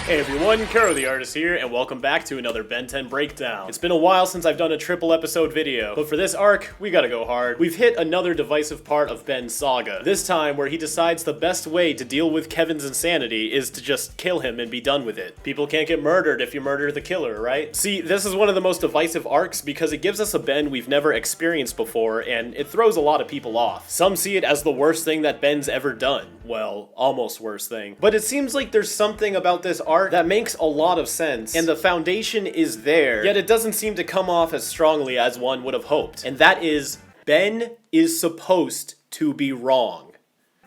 Hey everyone, Karo the Artist here, and welcome back to another Ben 10 breakdown. It's been a while since I've done a triple episode video, but for this arc, we gotta go hard. We've hit another divisive part of Ben's saga, this time where he decides the best way to deal with Kevin's insanity is to just kill him and be done with it. People can't get murdered if you murder the killer, right? See, this is one of the most divisive arcs because it gives us a Ben we've never experienced before, and it throws a lot of people off. Some see it as the worst thing that Ben's ever done. Well, almost worst thing. But it seems like there's something about this arc that makes a lot of sense, and the foundation is there, yet it doesn't seem to come off as strongly as one would have hoped. And that is, Ben is supposed to be wrong.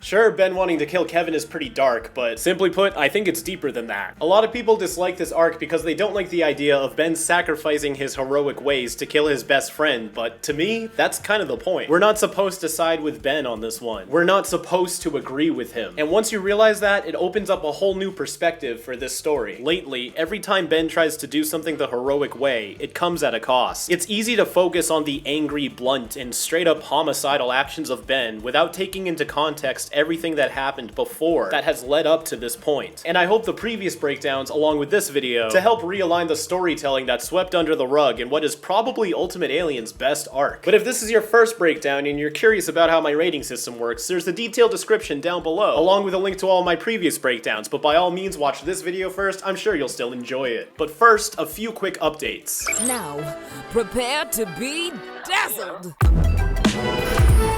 Sure, Ben wanting to kill Kevin is pretty dark, but simply put, I think it's deeper than that. A lot of people dislike this arc because they don't like the idea of Ben sacrificing his heroic ways to kill his best friend, but to me, that's kind of the point. We're not supposed to side with Ben on this one. We're not supposed to agree with him. And once you realize that, it opens up a whole new perspective for this story. Lately, every time Ben tries to do something the heroic way, it comes at a cost. It's easy to focus on the angry, blunt, and straight-up homicidal actions of Ben without taking into context everything that happened before that has led up to this point. And I hope the previous breakdowns, along with this video, to help realign the storytelling that swept under the rug in what is probably Ultimate Alien's best arc. But if this is your first breakdown and you're curious about how my rating system works, there's a detailed description down below, along with a link to all my previous breakdowns, but by all means watch this video first, I'm sure you'll still enjoy it. But first, a few quick updates. Now, prepare to be dazzled!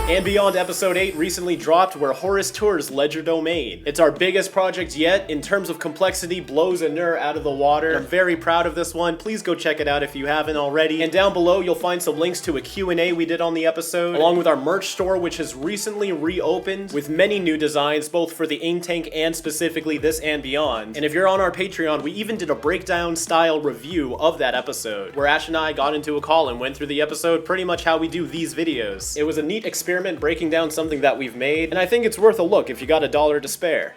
And Beyond Episode 8 recently dropped where Horus tours Ledger Domain. It's our biggest project yet. In terms of complexity, blows Anur out of the water. I'm very proud of this one. Please go check it out if you haven't already. And down below you'll find some links to a Q&A we did on the episode, along with our merch store which has recently reopened with many new designs both for the ink tank and specifically this and Beyond. And if you're on our Patreon, we even did a breakdown style review of that episode, where Ash and I got into a call and went through the episode pretty much how we do these videos. It was a neat experiment breaking down something that we've made, and I think it's worth a look if you got $1 to spare.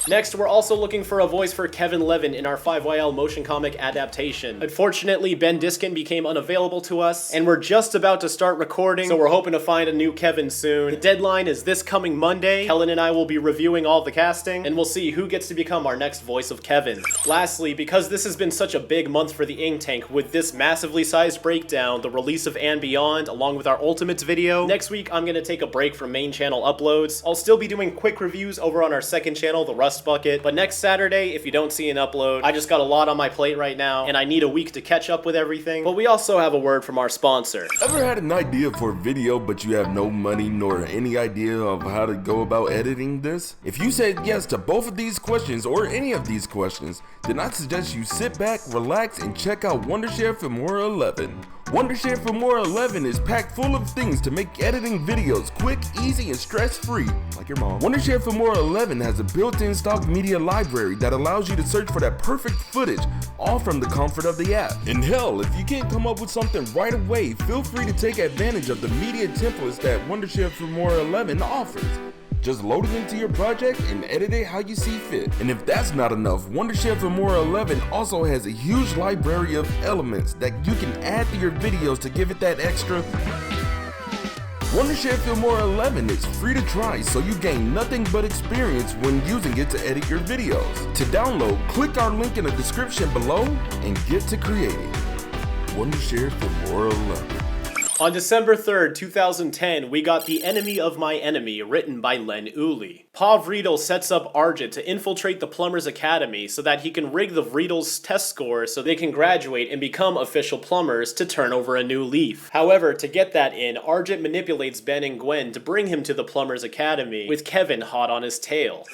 Next, we're also looking for a voice for Kevin Levin in our 5YL motion comic adaptation. Unfortunately, Ben Diskin became unavailable to us, and we're just about to start recording, so we're hoping to find a new Kevin soon. The deadline is this coming Monday. Helen and I will be reviewing all the casting, and we'll see who gets to become our next voice of Kevin. Lastly, because this has been such a big month for the ink tank with this massively sized breakdown, the release of And Beyond, along with our Ultimates video, next week I'm gonna take a break from main channel uploads. I'll still be doing quick reviews over on our second channel, the Rust Bucket, but next Saturday, if you don't see an upload, I just got a lot on my plate right now, and I need a week to catch up with everything. But we also have a word from our sponsor. Ever had an idea for a video, but you have no money nor any idea of how to go about editing this? If you said yes to both of these questions, or any of these questions, then I suggest you sit back, relax, and check out Wondershare Filmora 11. Wondershare Filmora 11 is packed full of things to make editing videos quick, easy, and stress-free, like your mom. Wondershare Filmora 11 has a built-in stock media library that allows you to search for that perfect footage, all from the comfort of the app. And hell, if you can't come up with something right away, feel free to take advantage of the media templates that Wondershare Filmora 11 offers. Just load it into your project and edit it how you see fit. And if that's not enough, Wondershare Filmora 11 also has a huge library of elements that you can add to your videos to give it that extra. Wondershare Filmora 11 is free to try, so you gain nothing but experience when using it to edit your videos. To download, click our link in the description below and get to creating. Wondershare Filmora 11. On December 3rd, 2010, we got The Enemy of My Enemy, written by Len Uli. Pa Vredel sets up Arjit to infiltrate the Plumbers Academy so that he can rig the Vredels' test scores so they can graduate and become official plumbers to turn over a new leaf. However, to get that in, Arjit manipulates Ben and Gwen to bring him to the Plumbers Academy, with Kevin hot on his tail.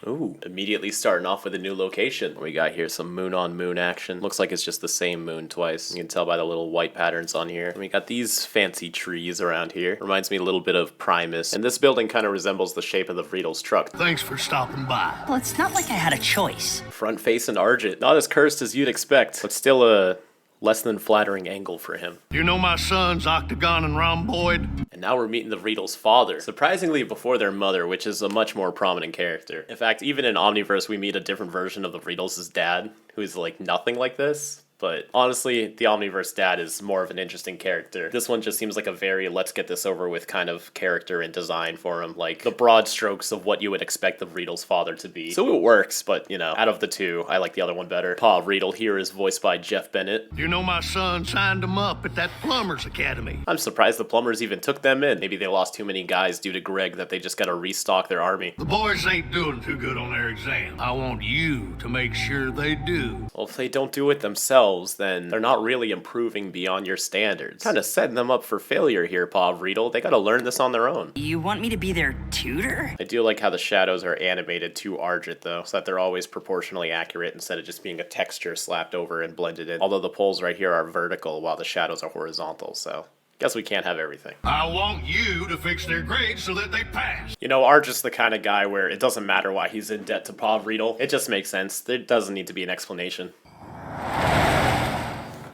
Ooh, immediately starting off with a new location. We got here some moon on moon action. Looks like it's just the same moon twice. You can tell by the little white patterns on here. And we got these fancy trees around here. Reminds me a little bit of Primus. And this building kind of resembles the shape of the Vredel's truck. Thanks for stopping by. Well, it's not like I had a choice. Front face and Arjit. Not as cursed as you'd expect, but still a less than flattering angle for him. You know my sons, Octagon and Rhomboid? And now we're meeting the Riedl's father, surprisingly before their mother, which is a much more prominent character. In fact, even in Omniverse, we meet a different version of the Riedl's dad, who's like nothing like this. But honestly, the Omniverse dad is more of an interesting character. This one just seems like a very let's get this over with kind of character and design for him. Like the broad strokes of what you would expect the Riedl's father to be. So it works, but you know, out of the two, I like the other one better. Pa Riedl here is voiced by Jeff Bennett. You know my son signed him up at that plumber's academy. I'm surprised the plumbers even took them in. Maybe they lost too many guys due to Greg that they just gotta restock their army. The boys ain't doing too good on their exam. I want you to make sure they do. Well, if they don't do it themselves, then they're not really improving beyond your standards. Kind of setting them up for failure here, Pa Riedl. They gotta learn this on their own. You want me to be their tutor? I do like how the shadows are animated to Argent though, so that they're always proportionally accurate instead of just being a texture slapped over and blended in. Although the poles right here are vertical while the shadows are horizontal, so guess we can't have everything. I want you to fix their grades so that they pass. You know, Argent's the kind of guy where it doesn't matter why he's in debt to Pa Riedl. It just makes sense. There doesn't need to be an explanation.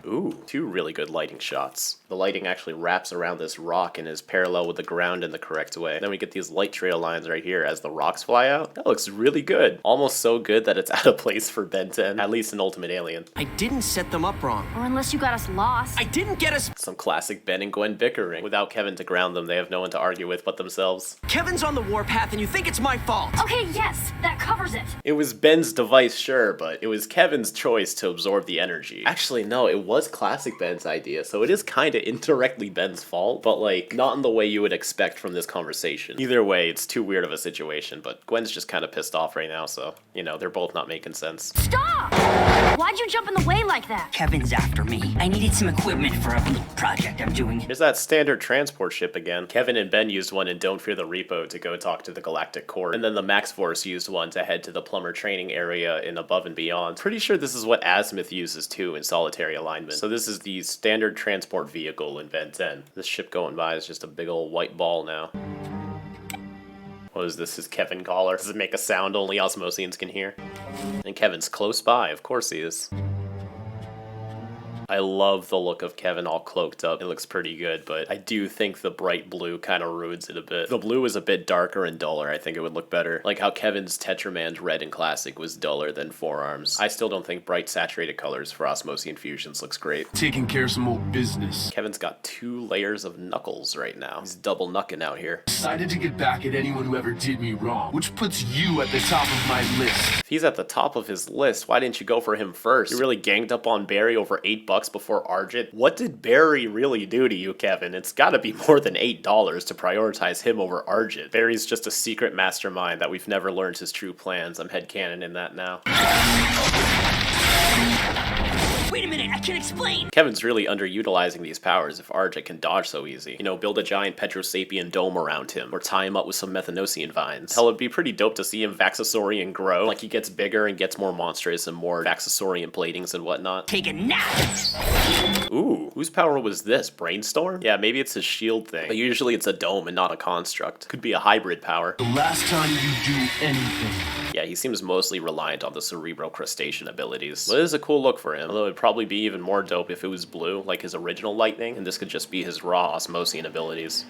Ooh, two really good lighting shots. The lighting actually wraps around this rock and is parallel with the ground in the correct way. Then we get these light trail lines right here as the rocks fly out. That looks really good. Almost so good that it's out of place for Ben 10, at least in Ultimate Alien. I didn't set them up wrong. Or unless you got us lost. I didn't get us. Some classic Ben and Gwen bickering. Without Kevin to ground them, they have no one to argue with but themselves. Kevin's on the warpath and you think it's my fault. Okay, yes, that covers it. It was Ben's device, sure, but it was Kevin's choice to absorb the energy. Actually, no, it was classic Ben's idea, so it is kind of indirectly Ben's fault, but like, not in the way you would expect from this conversation. Either way, it's too weird of a situation, but Gwen's just kind of pissed off right now, so, you know, they're both not making sense. Stop! Why'd you jump in the way like that? Kevin's after me. I needed some equipment for a little project I'm doing. Here's that standard transport ship again. Kevin and Ben used one in Don't Fear the Repo to go talk to the Galactic Court, and then the Max Force used one to head to the plumber training area in Above and Beyond. Pretty sure this is what Azimuth uses too in Solitary Alignment. So this is the standard transport vehicle in Ben 10. This ship going by is just a big old white ball now. What is this? His Kevin caller? Does it make a sound only Osmosians can hear? And Kevin's close by, of course he is. I love the look of Kevin all cloaked up. It looks pretty good, but I do think the bright blue kind of ruins it a bit. If the blue is a bit darker and duller, I think it would look better. Like how Kevin's Tetraman's red in Classic was duller than Forearms. I still don't think bright saturated colors for Osmosian fusions looks great. Taking care of some old business. Kevin's got 2 layers of knuckles right now. He's double knucking out here. Decided to get back at anyone who ever did me wrong, which puts you at the top of my list. If he's at the top of his list, why didn't you go for him first? You really ganged up on Barry over $8 before Argent? What did Barry really do to you, Kevin? It's gotta be more than $8 to prioritize him over Argent. Barry's just a secret mastermind that we've never learned his true plans. I'm headcanon in that now. Wait a minute, I can explain. Kevin's really underutilizing these powers if Argent can dodge so easy. You know, build a giant Petrosapien dome around him, or tie him up with some Methanosian vines. Hell, it'd be pretty dope to see him Vaxasaurian grow. Like he gets bigger and gets more monstrous and more Vaxasaurian platings and whatnot. Take a nap. Ooh, whose power was this? Brainstorm? Yeah, maybe it's his shield thing. But usually it's a dome and not a construct. Could be a hybrid power. The last time you do anything. Yeah, he seems mostly reliant on the cerebral crustacean abilities. But it is a cool look for him, although it'd probably be even more dope if it was blue, like his original lightning, and this could just be his raw Osmosian abilities.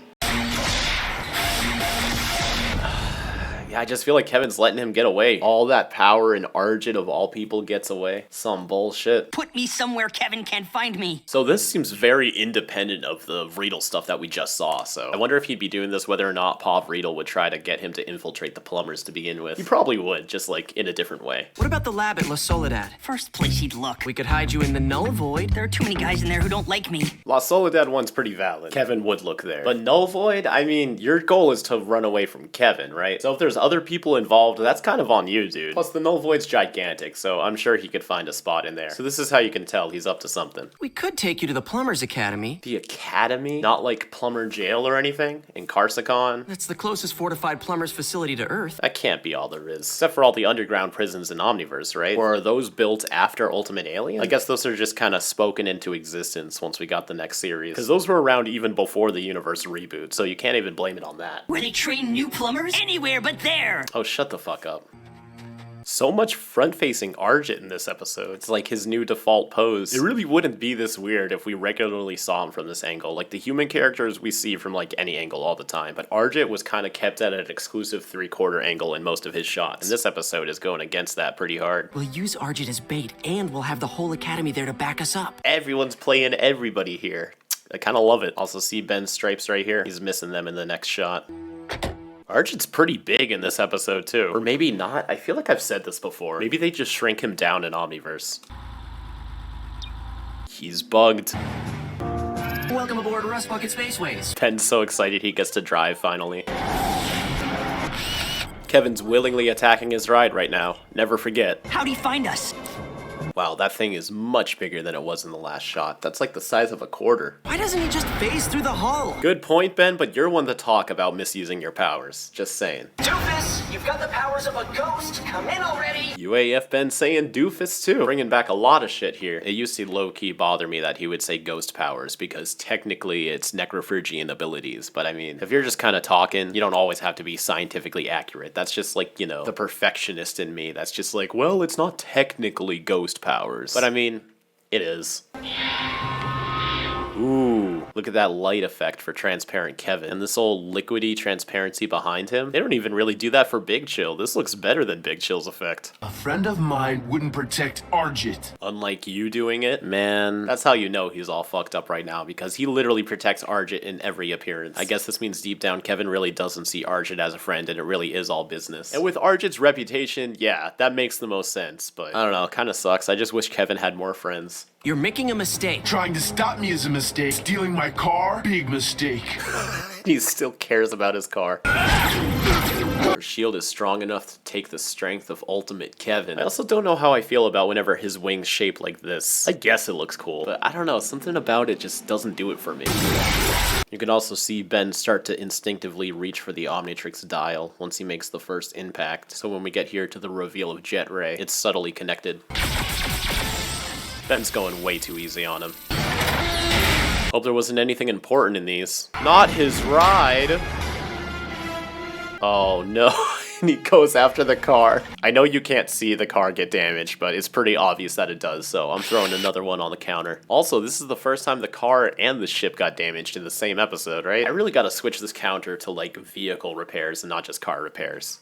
Yeah, I just feel like Kevin's letting him get away. All that power and Argent of all people gets away. Some bullshit. Put me somewhere Kevin can't find me. So this seems very independent of the Riedl stuff that we just saw, so I wonder if he'd be doing this whether or not Pa Riedl would try to get him to infiltrate the plumbers to begin with. He probably would, just like in a different way. What about the lab at La Soledad? First place he'd look. We could hide you in the null void. There are too many guys in there who don't like me. La Soledad one's pretty valid. Kevin would look there. But Null Void, I mean, your goal is to run away from Kevin, right? So if there's other people involved, that's kind of on you, dude. Plus, the Null Void's gigantic, so I'm sure he could find a spot in there. So this is how you can tell he's up to something. We could take you to the Plumbers Academy. The Academy? Not like Plumber Jail or anything? In Carsicon? That's the closest fortified plumbers facility to Earth. That can't be all there is. Except for all the underground prisons in Omniverse, right? Or are those built after Ultimate Alien? I guess those are just kind of spoken into existence once we got the next series. Because those were around even before the universe reboot, so you can't even blame it on that. Where they train new plumbers? Anywhere but there. Oh, shut the fuck up. So much front-facing Arjit in this episode. It's like his new default pose. It really wouldn't be this weird if we regularly saw him from this angle. Like the human characters we see from like any angle all the time, but Arjit was kind of kept at an exclusive 3/4 angle in most of his shots. And this episode is going against that pretty hard. We'll use Arjit as bait, and we'll have the whole academy there to back us up. Everyone's playing everybody here. I kind of love it. Also see Ben's stripes right here. He's missing them in the next shot. Arjit's pretty big in this episode too. Or maybe not. I feel like I've said this before. Maybe they just shrink him down in Omniverse. He's bugged. Welcome aboard Rust Bucket Spaceways. Ben's so excited he gets to drive finally. Kevin's willingly attacking his ride right now. Never forget. How'd he find us? Wow, that thing is much bigger than it was in the last shot. That's like the size of a quarter. Why doesn't he just phase through the hull? Good point, Ben, but you're one to talk about misusing your powers. Just saying. Doofus, you've got the powers of a ghost. Come in already. UAF Ben saying doofus too. Bringing back a lot of shit here. It used to low-key bother me that he would say ghost powers because technically it's necrophrygian abilities. But I mean, if you're just kind of talking, you don't always have to be scientifically accurate. That's just like, you know, the perfectionist in me. That's just like, well, it's not technically ghost powers. But I mean, it is. Ooh, look at that light effect for transparent Kevin. And this old liquidy transparency behind him. They don't even really do that for Big Chill. This looks better than Big Chill's effect. A friend of mine wouldn't protect Arjit. Unlike you doing it, man, that's how you know he's all fucked up right now, because he literally protects Arjit in every appearance. I guess this means deep down Kevin really doesn't see Arjit as a friend and it really is all business. And with Arjit's reputation, yeah, that makes the most sense, but I don't know, it kind of sucks. I just wish Kevin had more friends. You're making a mistake. Trying to stop me is a mistake. Stealing my car? Big mistake. He still cares about his car. Her shield is strong enough to take the strength of ultimate Kevin. I also don't know how I feel about whenever his wings shape like this. I guess it looks cool, but I don't know, something about it just doesn't do it for me. You can also see Ben start to instinctively reach for the Omnitrix dial once he makes the first impact. So when we get here to the reveal of Jet Ray, it's subtly connected. Ben's going way too easy on him. Hope there wasn't anything important in these. Not his ride! Oh no, and he goes after the car. I know you can't see the car get damaged, but it's pretty obvious that it does, so I'm throwing another one on the counter. Also, this is the first time the car and the ship got damaged in the same episode, right? I really gotta switch this counter to like vehicle repairs and not just car repairs.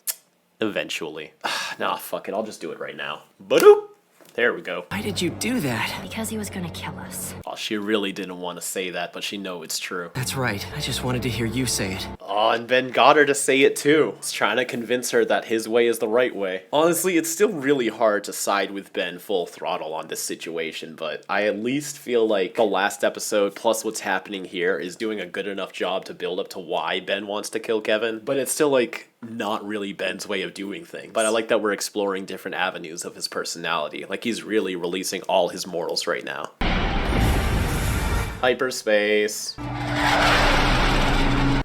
Eventually. Nah, fuck it, I'll just do it right now. Ba-doop! There we go. Why did you do that? Because he was gonna kill us. Oh, she really didn't want to say that, but she knows it's true. That's right. I just wanted to hear you say it. Oh, and Ben got her to say it too. He's trying to convince her that his way is the right way. Honestly, it's still really hard to side with Ben full throttle on this situation, but I at least feel like the last episode plus what's happening here is doing a good enough job to build up to why Ben wants to kill Kevin, but it's still like not really Ben's way of doing things. But I like that we're exploring different avenues of his personality. Like he's really releasing all his morals right now. Hyperspace.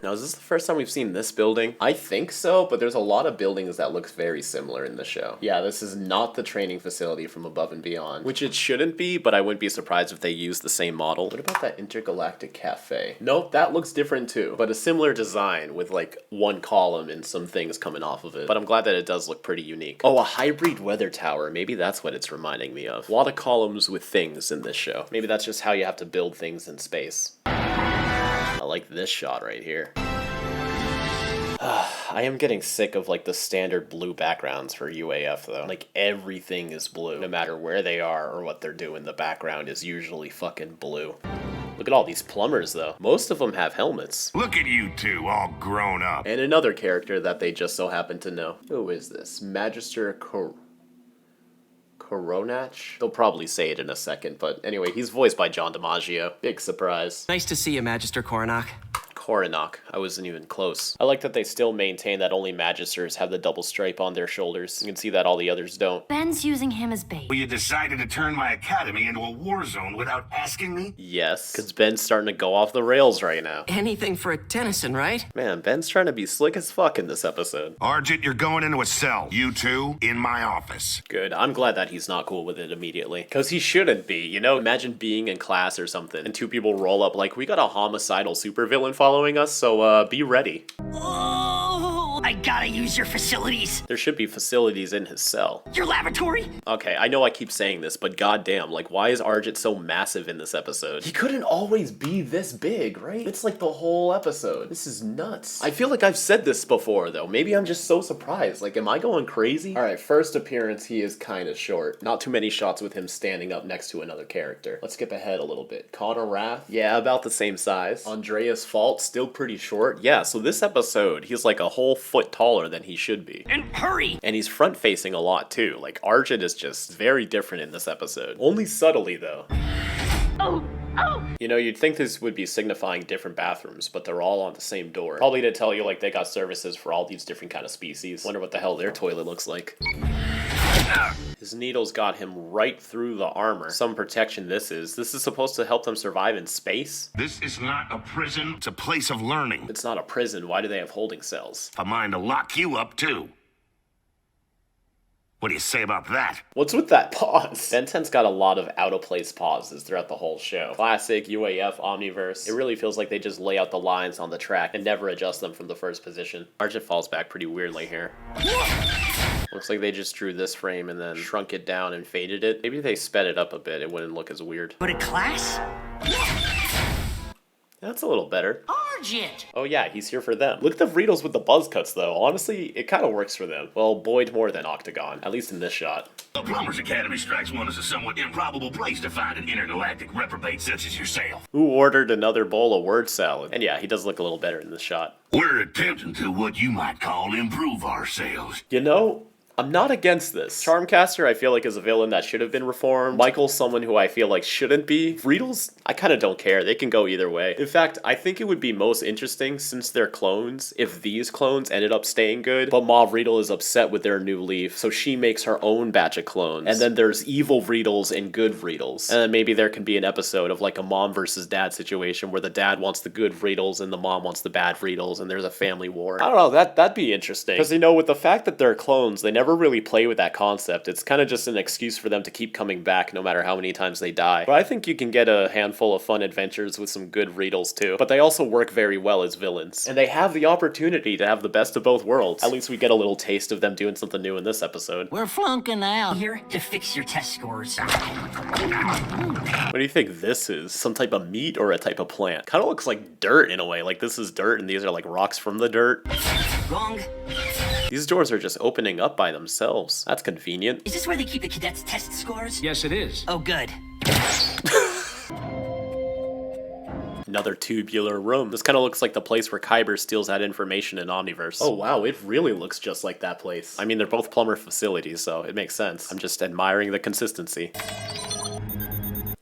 Now, is this the first time we've seen this building? I think so, but there's a lot of buildings that look very similar in the show. Yeah, this is not the training facility from Above and Beyond, which it shouldn't be, but I wouldn't be surprised if they use the same model. What about that intergalactic cafe? Nope, that looks different too, but a similar design with like one column and some things coming off of it. But I'm glad that it does look pretty unique. Oh, a hybrid weather tower. Maybe that's what it's reminding me of. A lot of columns with things in this show. Maybe that's just how you have to build things in space. I like this shot right here. I am getting sick of like the standard blue backgrounds for UAF though. Like everything is blue. No matter where they are or what they're doing, the background is usually fucking blue. Look at all these plumbers though. Most of them have helmets. Look at you two, all grown up. And another character that they just so happen to know. Who is this? Magister Coronach? They'll probably say it in a second, but anyway, he's voiced by John DiMaggio. Big surprise. Nice to see you, Magister Coronach. Coronach. I wasn't even close. I like that they still maintain that only Magisters have the double stripe on their shoulders. You can see that all the others don't. Ben's using him as bait. Well, you decided to turn my academy into a war zone without asking me? Yes, because Ben's starting to go off the rails right now. Anything for a Tennyson, right? Man, Ben's trying to be slick as fuck in this episode. Arjit, you're going into a cell. You two, in my office. Good. I'm glad that he's not cool with it immediately. Because he shouldn't be, you know? Imagine being in class or something, and two people roll up like, we got a homicidal supervillain following us, so be ready. Oh, I gotta use your facilities. There should be facilities in his cell. Your lavatory? Okay, I know I keep saying this, but goddamn, like, why is Arjit so massive in this episode? He couldn't always be this big, right? It's like the whole episode. This is nuts. I feel like I've said this before, though. Maybe I'm just so surprised. Like, am I going crazy? Alright, first appearance, he is kind of short. Not too many shots with him standing up next to another character. Let's skip ahead a little bit. Connor Rath, yeah, about the same size. Andreas Fault, still pretty short. Yeah, so this episode, he's like a whole foot taller than he should be. And hurry! And he's front-facing a lot, too. Like, Arjun is just very different in this episode. Only subtly, though. Oh! You know, you'd think this would be signifying different bathrooms, but they're all on the same door. Probably to tell you, like, they got services for all these different kind of species. Wonder what the hell their toilet looks like. His needles got him right through the armor. Some protection this is. This is supposed to help them survive in space? This is not a prison, it's a place of learning. It's not a prison. Why do they have holding cells? A mind to lock you up, too. What do you say about that? What's with that pause? Ben 10's got a lot of out-of-place pauses throughout the whole show. Classic, UAF, Omniverse. It really feels like they just lay out the lines on the track and never adjust them from the first position. Arjun falls back pretty weirdly here. Looks like they just drew this frame and then shrunk it down and faded it. Maybe they sped it up a bit, it wouldn't look as weird. Go to class? That's a little better. Arjit! Oh yeah, he's here for them. Look at the Fritos with the buzz cuts though. Honestly, it kind of works for them. Well, Boyd more than Octagon, at least in this shot. The Plumbers Academy strikes one as a somewhat improbable place to find an intergalactic reprobate such as yourself. Who ordered another bowl of word salad? And yeah, he does look a little better in this shot. We're attempting to what you might call improve ourselves. You know, I'm not against this. Charmcaster, I feel like, is a villain that should have been reformed. Michael's someone who I feel like shouldn't be. Friedels, I kind of don't care. They can go either way. In fact, I think it would be most interesting, since they're clones, if these clones ended up staying good, but Mauve Riedel is upset with their new leaf, so she makes her own batch of clones. And then there's evil Riedels and good Riedels. And then maybe there can be an episode of like a mom versus dad situation where the dad wants the good Riedels and the mom wants the bad Riedels, and there's a family war. I don't know, that'd be interesting. Because, you know, with the fact that they're clones, they never really play with that concept. It's kind of just an excuse for them to keep coming back no matter how many times they die. But I think you can get a handful of fun adventures with some good Riedels too. But they also work very well as villains. And they have the opportunity to have the best of both worlds. At least we get a little taste of them doing something new in this episode. We're flunking out. Here to fix your test scores. What do you think this is? Some type of meat or a type of plant? Kind of looks like dirt in a way. Like this is dirt and these are like rocks from the dirt. Wrong. These doors are just opening up by themselves. That's convenient. Is this where they keep the cadets' test scores? Yes, it is. Oh, good. Another tubular room. This kind of looks like the place where Kyber steals that information in Omniverse. Oh wow, it really looks just like that place. I mean, they're both plumber facilities, so it makes sense. I'm just admiring the consistency.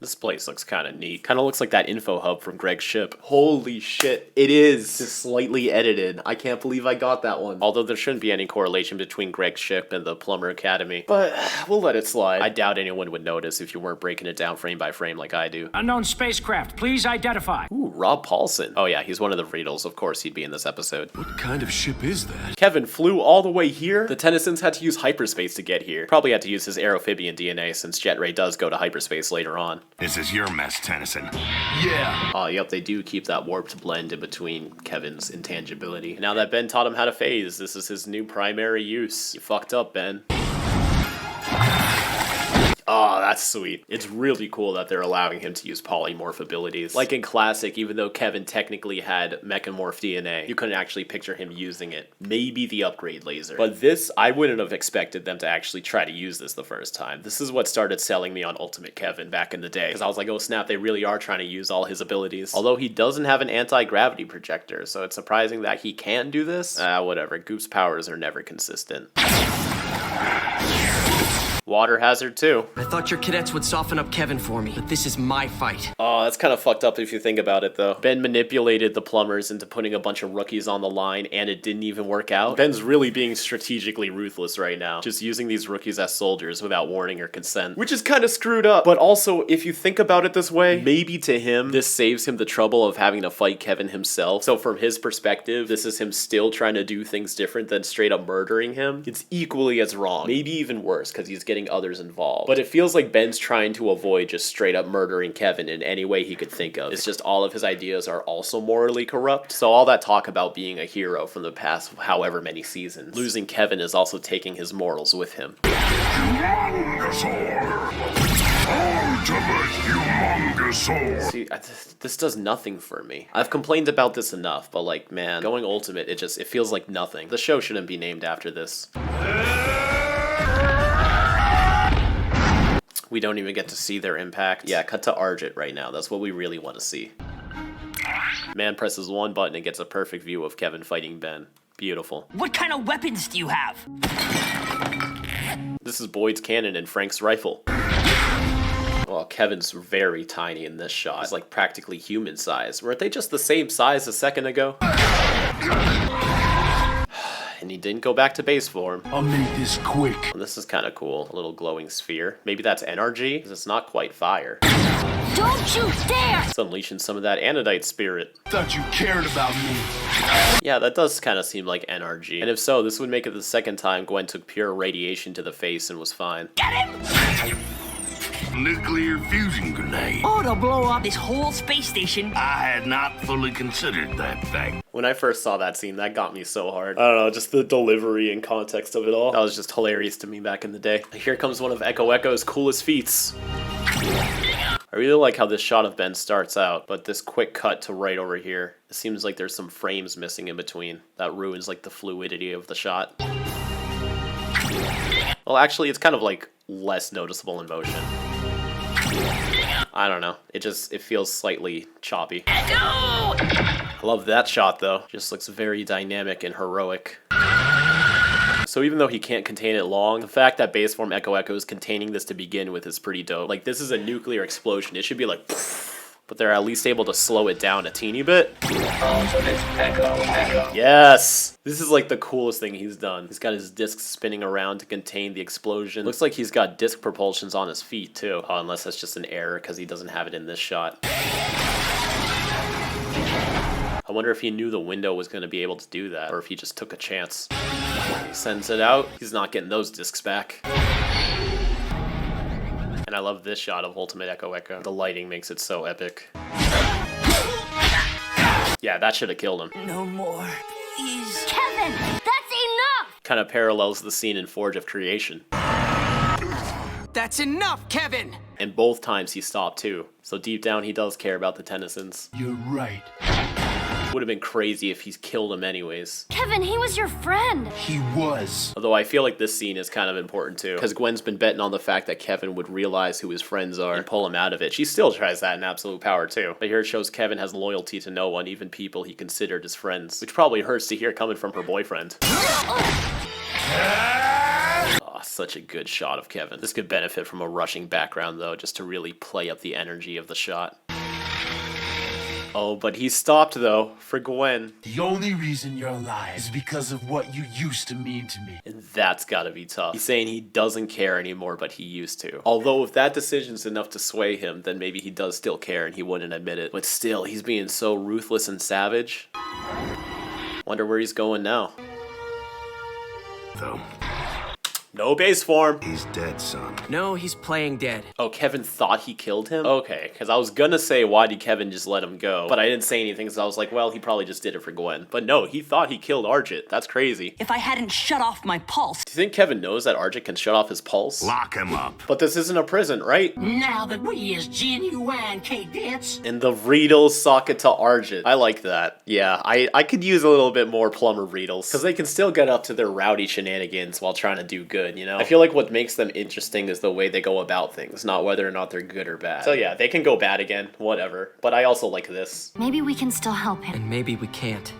This place looks kind of neat. Kind of looks like that info hub from Greg's ship. Holy shit, it is just slightly edited. I can't believe I got that one. Although there shouldn't be any correlation between Greg's ship and the Plumber Academy. But we'll let it slide. I doubt anyone would notice if you weren't breaking it down frame by frame like I do. Unknown spacecraft, please identify. Ooh, Rob Paulson. Oh yeah, he's one of the Riedels. Of course he'd be in this episode. What kind of ship is that? Kevin flew all the way here? The Tennysons had to use hyperspace to get here. Probably had to use his aerophibian DNA since Jet Ray does go to hyperspace later on. This is your mess, Tennyson. Yeah. Oh, yep, they do keep that warped blend in between Kevin's intangibility. Now that Ben taught him how to phase, this is his new primary use. You fucked up, Ben. Oh, that's sweet. It's really cool that they're allowing him to use polymorph abilities. Like in Classic, even though Kevin technically had mechamorph DNA, you couldn't actually picture him using it. Maybe the upgrade laser. But this, I wouldn't have expected them to actually try to use this the first time. This is what started selling me on Ultimate Kevin back in the day. Because I was like, oh snap, they really are trying to use all his abilities. Although he doesn't have an anti-gravity projector, so it's surprising that he can do this. Whatever. Goop's powers are never consistent. Water hazard too. I thought your cadets would soften up Kevin for me, but this is my fight. Oh, that's kind of fucked up if you think about it though. Ben manipulated the plumbers into putting a bunch of rookies on the line and it didn't even work out. Ben's really being strategically ruthless right now. Just using these rookies as soldiers without warning or consent. Which is kind of screwed up. But also, if you think about it this way, maybe to him, this saves him the trouble of having to fight Kevin himself. So from his perspective, this is him still trying to do things different than straight up murdering him. It's equally as wrong. Maybe even worse, because he's getting getting others involved. But it feels like Ben's trying to avoid just straight up murdering Kevin in any way he could think of. It's just all of his ideas are also morally corrupt. So all that talk about being a hero from the past however many seasons, losing Kevin is also taking his morals with him. See, this does nothing for me. I've complained about this enough, but like, man, going ultimate, it feels like nothing. The show shouldn't be named after this. We don't even get to see their impact. Yeah, cut to Argit right now. That's what we really want to see. Man presses one button and gets a perfect view of Kevin fighting Ben. Beautiful. What kind of weapons do you have? This is Boyd's cannon and Frank's rifle. Well, Kevin's very tiny in this shot. He's like practically human size. Weren't they just the same size a second ago? And he didn't go back to base form. I'll make this quick. Well, this is kind of cool. A little glowing sphere. Maybe that's NRG? Because it's not quite fire. Don't you dare! It's unleashing some of that anodite spirit. Thought you cared about me. Yeah, that does kind of seem like NRG. And if so, this would make it the second time Gwen took pure radiation to the face and was fine. Get him! Nuclear fusion grenade. Oh, to blow up this whole space station. I had not fully considered that fact. When I first saw that scene, that got me so hard. I don't know, just the delivery and context of it all. That was just hilarious to me back in the day. Here comes one of Echo Echo's coolest feats. I really like how this shot of Ben starts out, but this quick cut to right over here, it seems like there's some frames missing in between. That ruins like the fluidity of the shot. Well, actually, it's kind of like less noticeable in motion. I don't know. It feels slightly choppy. I love that shot though. Just looks very dynamic and heroic. So even though he can't contain it long, the fact that base form Echo Echo is containing this to begin with is pretty dope. Like, this is a nuclear explosion. It should be like, but they're at least able to slow it down a teeny bit. Yes! This is like the coolest thing he's done. He's got his discs spinning around to contain the explosion. Looks like he's got disc propulsions on his feet too. Oh, unless that's just an error because he doesn't have it in this shot. I wonder if he knew the window was going to be able to do that, or if he just took a chance. He sends it out. He's not getting those discs back. And I love this shot of Ultimate Echo Echo. The lighting makes it so epic. Yeah, that should have killed him. No more. Please. Kevin, that's enough! Kind of parallels the scene in Forge of Creation. That's enough, Kevin! And both times he stopped too. So deep down he does care about the Tennysons. You're right. Would have been crazy if he's killed him anyways. Kevin, he was your friend. He was. Although I feel like this scene is kind of important too, because Gwen's been betting on the fact that Kevin would realize who his friends are and pull him out of it. She still tries that in Absolute Power too. But here it shows Kevin has loyalty to no one, even people he considered his friends. Which probably hurts to hear coming from her boyfriend. Oh, such a good shot of Kevin. This could benefit from a rushing background though, just to really play up the energy of the shot. Oh, but he stopped though, for Gwen. The only reason you're alive is because of what you used to mean to me. And that's gotta be tough. He's saying he doesn't care anymore, but he used to. Although if that decision's enough to sway him, then maybe he does still care and he wouldn't admit it. But still, he's being so ruthless and savage. Wonder where he's going now. Though. No base form. He's dead, son. No, he's playing dead. Oh, Kevin thought he killed him? Okay, because I was gonna say, why did Kevin just let him go? But I didn't say anything because I was like, well, he probably just did it for Gwen. But no, he thought he killed Argit. That's crazy. If I hadn't shut off my pulse. Do you think Kevin knows that Argit can shut off his pulse? Lock him up. But this isn't a prison, right? Now that we is genuine cadets. And the Riedels socket to Argit. I like that. Yeah, I could use a little bit more plumber Riedels. Because they can still get up to their rowdy shenanigans while trying to do good, you know? I feel like what makes them interesting is the way they go about things, not whether or not they're good or bad. So yeah, they can go bad again, whatever. But I also like this. Maybe we can still help him. And maybe we can't.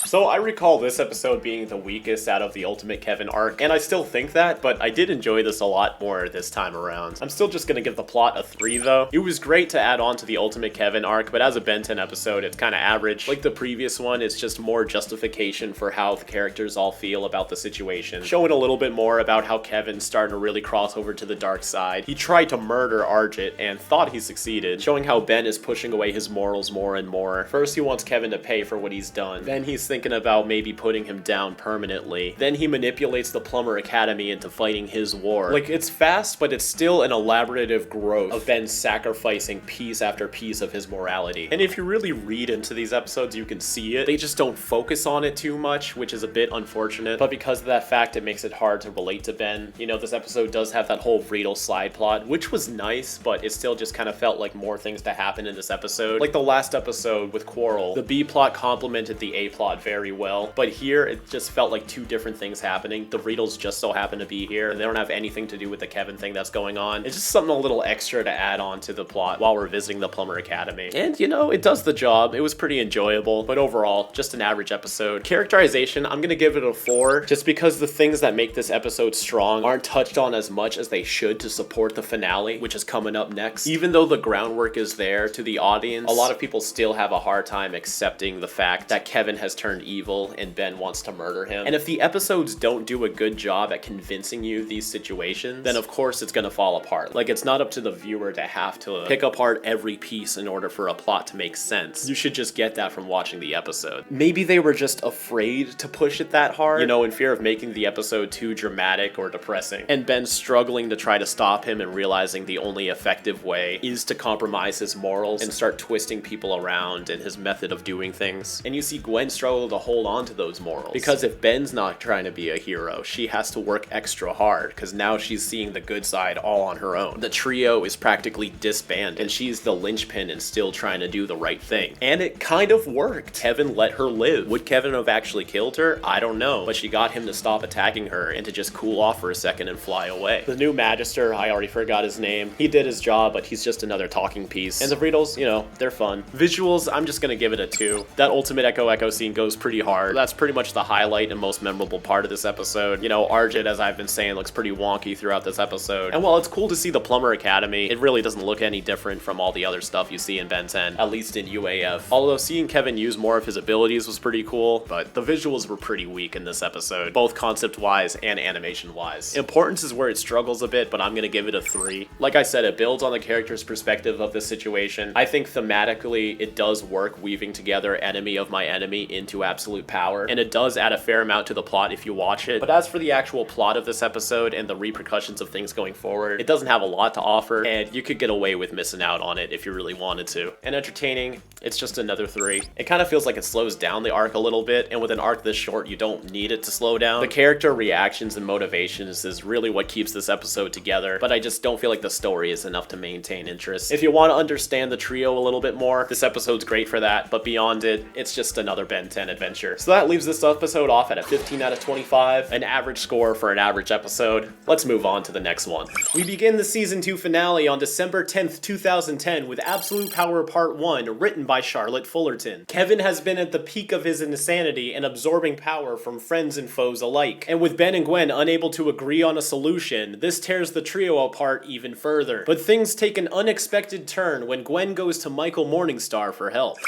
So I recall this episode being the weakest out of the Ultimate Kevin arc, and I still think that, but I did enjoy this a lot more this time around. I'm still just gonna give the plot a 3 though. It was great to add on to the Ultimate Kevin arc, but as a Ben 10 episode, it's kind of average. Like the previous one, it's just more justification for how the characters all feel about the situation. Showing a little bit more about how Kevin's starting to really cross over to the dark side. He tried to murder Argit and thought he succeeded, showing how Ben is pushing away his morals more and more. First he wants Kevin to pay for what he's done. Then he's thinking about maybe putting him down permanently. Then he manipulates the Plumber Academy into fighting his war. Like, it's fast, but it's still an elaborative growth of Ben sacrificing piece after piece of his morality. And if you really read into these episodes, you can see it. They just don't focus on it too much, which is a bit unfortunate. But because of that fact, it makes it hard to relate to Ben. You know, this episode does have that whole Riedel side plot, which was nice, but it still just kind of felt like more things to happen in this episode. Like the last episode with Quarrel, the B plot complemented the A plot very well, but here it just felt like two different things happening. The Riedels just so happen to be here, and they don't have anything to do with the Kevin thing that's going on. It's just something a little extra to add on to the plot while we're visiting the Plumber Academy. And you know, it does the job. It was pretty enjoyable, but overall, just an average episode. Characterization, I'm gonna give it a 4, just because the things that make this episode strong aren't touched on as much as they should to support the finale, which is coming up next. Even though the groundwork is there to the audience, a lot of people still have a hard time accepting the fact that Kevin has turned evil and Ben wants to murder him. And if the episodes don't do a good job at convincing you these situations, then of course it's gonna fall apart. Like, it's not up to the viewer to have to pick apart every piece in order for a plot to make sense. You should just get that from watching the episode. Maybe they were just afraid to push it that hard, you know, in fear of making the episode too dramatic or depressing. And Ben struggling to try to stop him and realizing the only effective way is to compromise his morals and start twisting people around in his method of doing things. And you see Gwen struggle to hold on to those morals, because if Ben's not trying to be a hero, she has to work extra hard, because now she's seeing the good side all on her own. The trio is practically disbanded, and she's the linchpin and still trying to do the right thing. And it kind of worked. Kevin let her live. Would Kevin have actually killed her? I don't know, but she got him to stop attacking her and to just cool off for a second and fly away. The new Magister, I already forgot his name. He did his job, but he's just another talking piece. And the Riedels, you know, they're fun. Visuals, I'm just gonna give it a 2. That ultimate Echo scene goes pretty hard. That's pretty much the highlight and most memorable part of this episode. You know, Arjit, as I've been saying, looks pretty wonky throughout this episode. And while it's cool to see the Plumber Academy, it really doesn't look any different from all the other stuff you see in Ben 10, at least in UAF. Although seeing Kevin use more of his abilities was pretty cool, but the visuals were pretty weak in this episode, both concept-wise and animation-wise. Importance is where it struggles a bit, but I'm gonna give it a 3. Like I said, it builds on the character's perspective of this situation. I think thematically, it does work weaving together enemy of my enemy into absolute power, and it does add a fair amount to the plot if you watch it. But as for the actual plot of this episode and the repercussions of things going forward, it doesn't have a lot to offer, and you could get away with missing out on it if you really wanted to. And entertaining, it's just another 3. It kind of feels like it slows down the arc a little bit, and with an arc this short, you don't need it to slow down. The character reactions and motivations is really what keeps this episode together, but I just don't feel like the story is enough to maintain interest. If you want to understand the trio a little bit more, this episode's great for that, but beyond it, it's just another Ben 10 adventure. So that leaves this episode off at a 15 out of 25, an average score for an average episode. Let's move on to the next one. We begin the season 2 finale on December 10th, 2010 with Absolute Power Part 1, written by Charlotte Fullerton. Kevin has been at the peak of his insanity and absorbing power from friends and foes alike. And with Ben and Gwen unable to agree on a solution, this tears the trio apart even further. But things take an unexpected turn when Gwen goes to Michael Morningstar for help.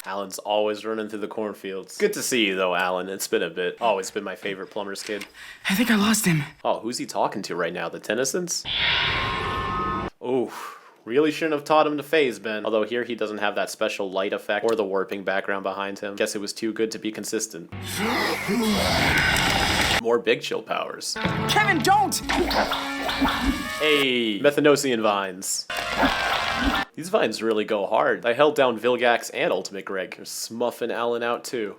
Alan's always running through the cornfields. Good to see you though, Alan. It's been a bit. Always been my favorite plumber's kid. I think I lost him. Oh, who's he talking to right now? The Tennysons? Oof. Really shouldn't have taught him to phase, Ben. Although here he doesn't have that special light effect or the warping background behind him. Guess it was too good to be consistent. More Big Chill powers. Kevin, don't! Hey, Methanosian vines. These vines really go hard. I held down Vilgax and Ultimate Greg. They're smuffing Alan out too.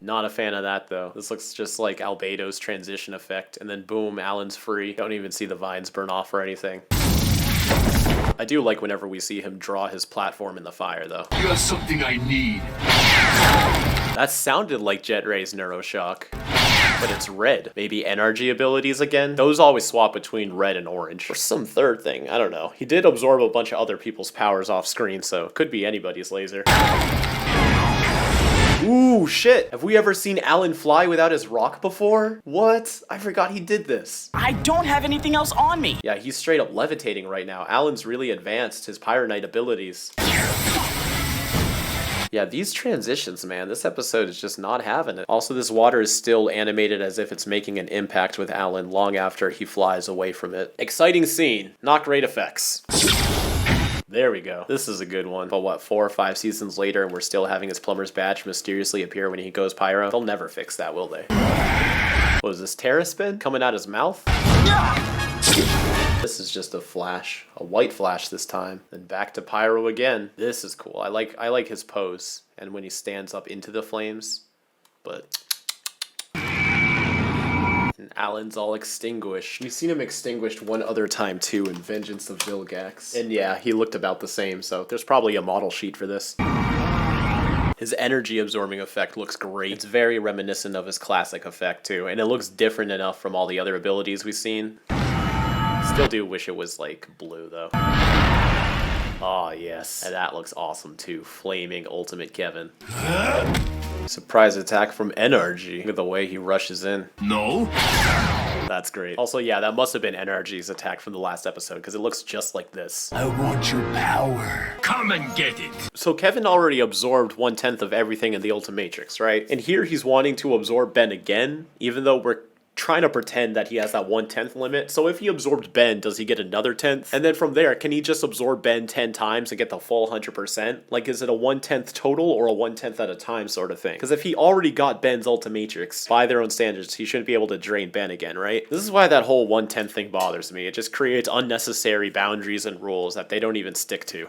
Not a fan of that though. This looks just like Albedo's transition effect, and then boom, Alan's free. Don't even see the vines burn off or anything. I do like whenever we see him draw his platform in the fire though. You have something I need. That sounded like Jet Ray's Neuroshock. But it's red. Maybe NRG abilities again? Those always swap between red and orange. Or some third thing, I don't know. He did absorb a bunch of other people's powers off screen, so it could be anybody's laser. Ooh, shit! Have we ever seen Alan fly without his rock before? What? I forgot he did this. I don't have anything else on me. Yeah, he's straight up levitating right now. Alan's really advanced his Pyronite abilities. Yeah, these transitions, man, this episode is just not having it. Also, this water is still animated as if it's making an impact with Alan long after he flies away from it. Exciting scene, not great effects. There we go. This is a good one. But what, 4 or 5 seasons later and we're still having his plumber's badge mysteriously appear when he goes pyro? They'll never fix that, will they? What is this, Terra spin coming out his mouth? This is just a flash, a white flash this time. Then back to pyro again. This is cool. I like his pose and when he stands up into the flames. But and Alan's all extinguished. We've seen him extinguished one other time too in Vengeance of Vilgax. And yeah, he looked about the same, so there's probably a model sheet for this. His energy absorbing effect looks great. It's very reminiscent of his classic effect too, and it looks different enough from all the other abilities we've seen. Still do wish it was like blue though. Oh yes, and that looks awesome too. Flaming Ultimate Kevin. Surprise attack from NRG. Look at the way he rushes in. No. That's great. Also, yeah, that must have been NRG's attack from the last episode because it looks just like this. I want your power. Come and get it. So Kevin already absorbed 1/10 of everything in the Ultimatrix, right? And here he's wanting to absorb Ben again, even though we're trying to pretend that he has that 1/10 limit. So if he absorbed Ben, does he get another 10th? And then from there, can he just absorb Ben 10 times and get the full 100%? Like, is it a 1/10 total or a 1/10 at a time sort of thing? Because if he already got Ben's Ultimatrix by their own standards, he shouldn't be able to drain Ben again, right? This is why that whole 1/10 thing bothers me. It just creates unnecessary boundaries and rules that they don't even stick to.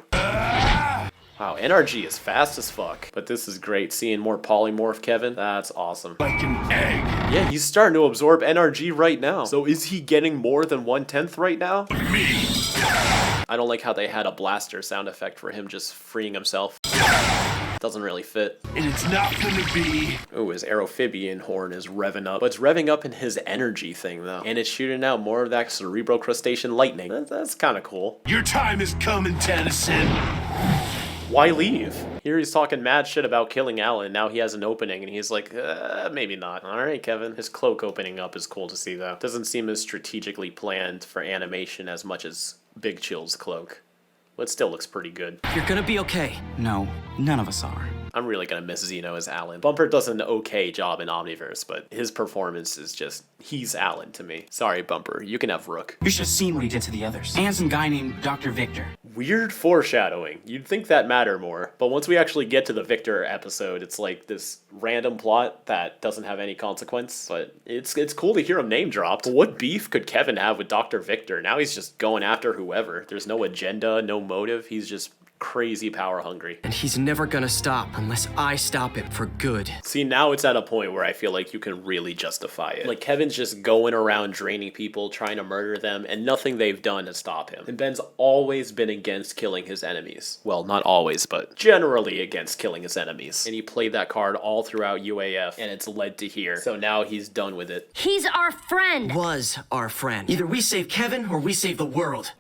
Wow, NRG is fast as fuck. But this is great. Seeing more polymorph Kevin, that's awesome. Like an egg. Yeah, he's starting to absorb NRG right now. So is he getting more than 1/10 right now? Me. I don't like how they had a blaster sound effect for him just freeing himself. Doesn't really fit. And it's not gonna be... Ooh, his aerophibian horn is revving up. But it's revving up in his energy thing, though. And it's shooting out more of that cerebrocrustacean lightning. That's kind of cool. Your time is coming, Tennyson. Why leave? Here he's talking mad shit about killing Alan. Now he has an opening, and he's like, maybe not. All right, Kevin. His cloak opening up is cool to see, though. Doesn't seem as strategically planned for animation as much as Big Chill's cloak. But it still looks pretty good. You're gonna be okay. No, none of us are. I'm really gonna miss Zeno as Alan. Bumper does an okay job in Omniverse, but his performance is just, he's Alan to me. Sorry, Bumper, you can have Rook. You should have seen what he did to the others. And some guy named Dr. Victor. Weird foreshadowing. You'd think that mattered more, but once we actually get to the Victor episode, it's like this random plot that doesn't have any consequence, but it's cool to hear him name dropped. But what beef could Kevin have with Dr. Victor? Now he's just going after whoever. There's no agenda, no motive. He's just crazy power hungry. And he's never gonna stop unless I stop him for good. See, now it's at a point where I feel like you can really justify it. Like, Kevin's just going around draining people, trying to murder them, and nothing they've done to stop him. And Ben's always been against killing his enemies. Well, not always, but generally against killing his enemies. And he played that card all throughout UAF, and it's led to here. So now he's done with it. He's our friend. Was our friend. Either we save Kevin or we save the world.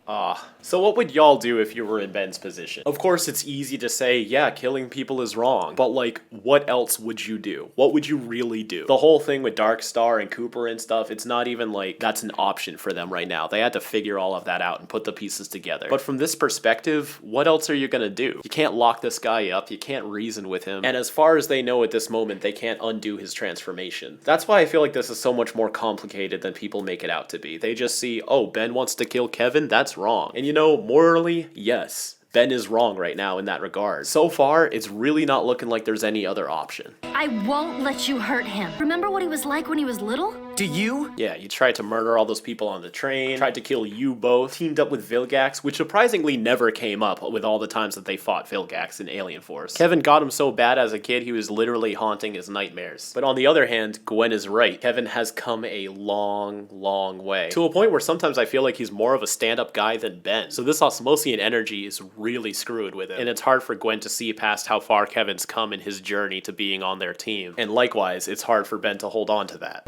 So what would y'all do if you were in Ben's position? Of course, it's easy to say, yeah, killing people is wrong. But, like, what else would you do? What would you really do? The whole thing with Darkstar and Cooper and stuff, it's not even like that's an option for them right now. They had to figure all of that out and put the pieces together. But from this perspective, what else are you gonna do? You can't lock this guy up. You can't reason with him. And as far as they know at this moment, they can't undo his transformation. That's why I feel like this is so much more complicated than people make it out to be. They just see, oh, Ben wants to kill Kevin? That's wrong. And you know, morally, yes, Ben is wrong right now in that regard. So far, it's really not looking like there's any other option. I won't let you hurt him. Remember what he was like when he was little? Do you? Yeah, you tried to murder all those people on the train, tried to kill you both, teamed up with Vilgax, which surprisingly never came up with all the times that they fought Vilgax in Alien Force. Kevin got him so bad as a kid, he was literally haunting his nightmares. But on the other hand, Gwen is right. Kevin has come a long, long way. To a point where sometimes I feel like he's more of a stand-up guy than Ben. So this Osmosian energy is really screwed with him. And it's hard for Gwen to see past how far Kevin's come in his journey to being on their team. And likewise, it's hard for Ben to hold on to that.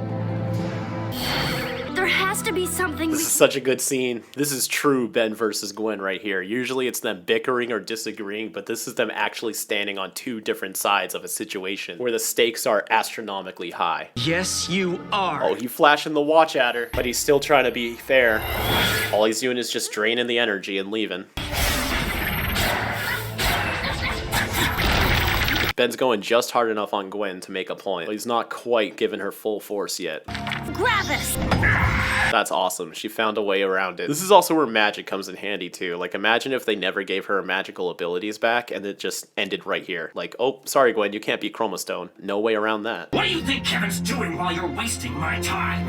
There has to be something. This is such a good scene. This is true Ben versus Gwen right here. Usually it's them bickering or disagreeing, but this is them actually standing on two different sides of a situation where the stakes are astronomically high. Yes, you are. Oh, he flashing the watch at her, but he's still trying to be fair. All he's doing is just draining the energy and leaving. Ben's going just hard enough on Gwen to make a point, but he's not quite giving her full force yet. Grab us! That's awesome. She found a way around it. This is also where magic comes in handy too. Like imagine if they never gave her magical abilities back and it just ended right here. Like, oh, sorry Gwen, you can't beat Chromostone. No way around that. What do you think Kevin's doing while you're wasting my time?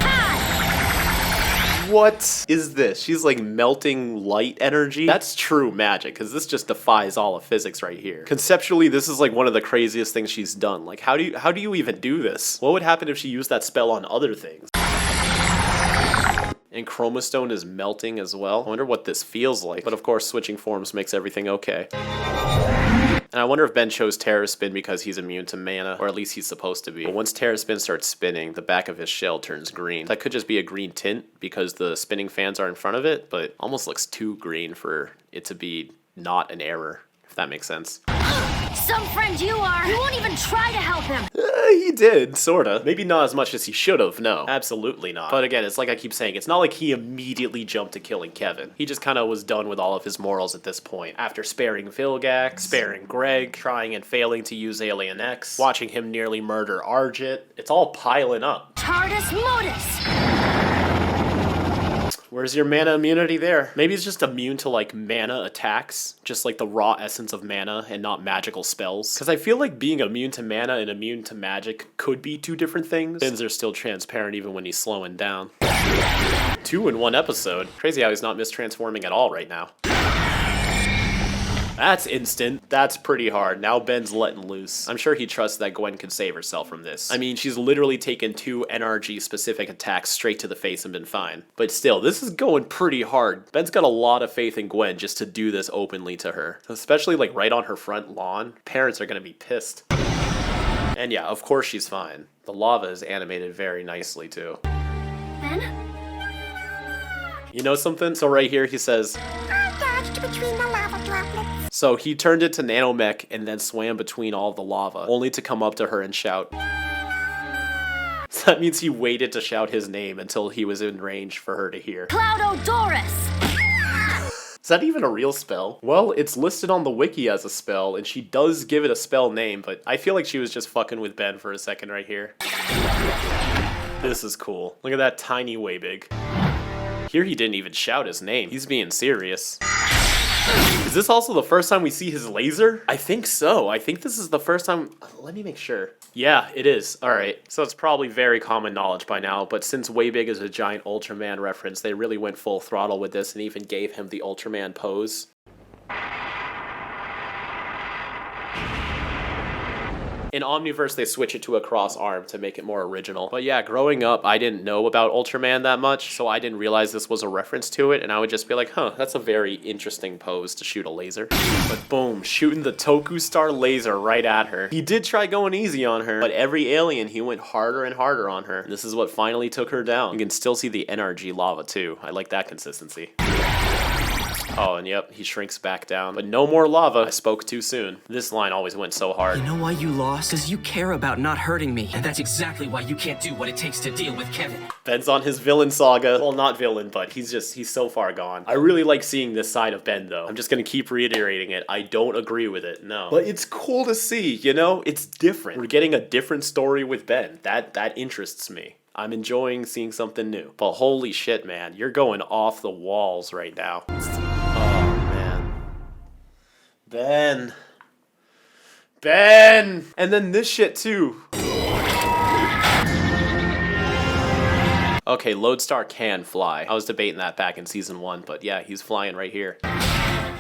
What is this? She's like melting light energy? That's true magic, because this just defies all of physics right here. Conceptually, this is like one of the craziest things she's done. Like, how do you even do this? What would happen if she used that spell on other things? And Chromostone is melting as well. I wonder what this feels like. But of course, switching forms makes everything okay. And I wonder if Ben chose Terra Spin because he's immune to mana, or at least he's supposed to be. But once Terra Spin starts spinning, the back of his shell turns green. That could just be a green tint because the spinning fans are in front of it, but almost looks too green for it to be not an error, if that makes sense. Some friend you are. You won't even try to help him. He did, sorta. Maybe not as much as he should have, no. Absolutely not. But again, it's like I keep saying, it's not like he immediately jumped to killing Kevin. He just kind of was done with all of his morals at this point. After sparing Vilgax, sparing Greg, trying and failing to use Alien X, watching him nearly murder Argit, it's all piling up. Tardis modus. Where's your mana immunity there? Maybe it's just immune to like mana attacks, just like the raw essence of mana and not magical spells. Because I feel like being immune to mana and immune to magic could be two different things. Spins are still transparent even when he's slowing down. 2 in 1 episode. Crazy how he's not mistransforming at all right now. That's instant. That's pretty hard. Now Ben's letting loose. I'm sure he trusts that Gwen can save herself from this. I mean, she's literally taken 2 NRG-specific attacks straight to the face and been fine. But still, this is going pretty hard. Ben's got a lot of faith in Gwen just to do this openly to her. Especially like right on her front lawn. Parents are gonna be pissed. And yeah, of course she's fine. The lava is animated very nicely too. Ben? You know something? So right here he says, Between the lava droplets. so he turned into nanomech and then swam between all the lava, only to come up to her and shout. So that means he waited to shout his name until he was in range for her to hear. Cloudodoris. Is that even a real spell? Well, it's listed on the wiki as a spell, and she does give it a spell name, but I feel like she was just fucking with Ben for a second right here. This is cool. Look at that tiny Waybig. Here he didn't even shout his name. He's being serious. Is this also the first time we see his laser? I think so. I think this is the first time. Let me make sure. Yeah, it is. Alright. So it's probably very common knowledge by now, but since Waybig is a giant Ultraman reference, they really went full throttle with this and even gave him the Ultraman pose. In Omniverse, they switch it to a cross arm to make it more original. But yeah, growing up, I didn't know about Ultraman that much, so I didn't realize this was a reference to it, and I would just be like, huh, that's a very interesting pose to shoot a laser. But boom, shooting the Toku Star laser right at her. He did try going easy on her, but every alien, he went harder and harder on her. And this is what finally took her down. You can still see the NRG lava too. I like that consistency. Oh, and yep, he shrinks back down. But no more lava. I spoke too soon. This line always went so hard. You know why you lost? Because you care about not hurting me. And that's exactly why you can't do what it takes to deal with Kevin. Ben's on his villain saga. Well, not villain, but he's so far gone. I really like seeing this side of Ben, though. I'm just gonna keep reiterating it. I don't agree with it, no. But it's cool to see, you know? It's different. We're getting a different story with Ben. That interests me. I'm enjoying seeing something new. But holy shit, man. You're going off the walls right now. Oh, man. Ben! And then this shit, too. Okay, Lodestar can fly. I was debating that back in Season 1, but yeah, he's flying right here.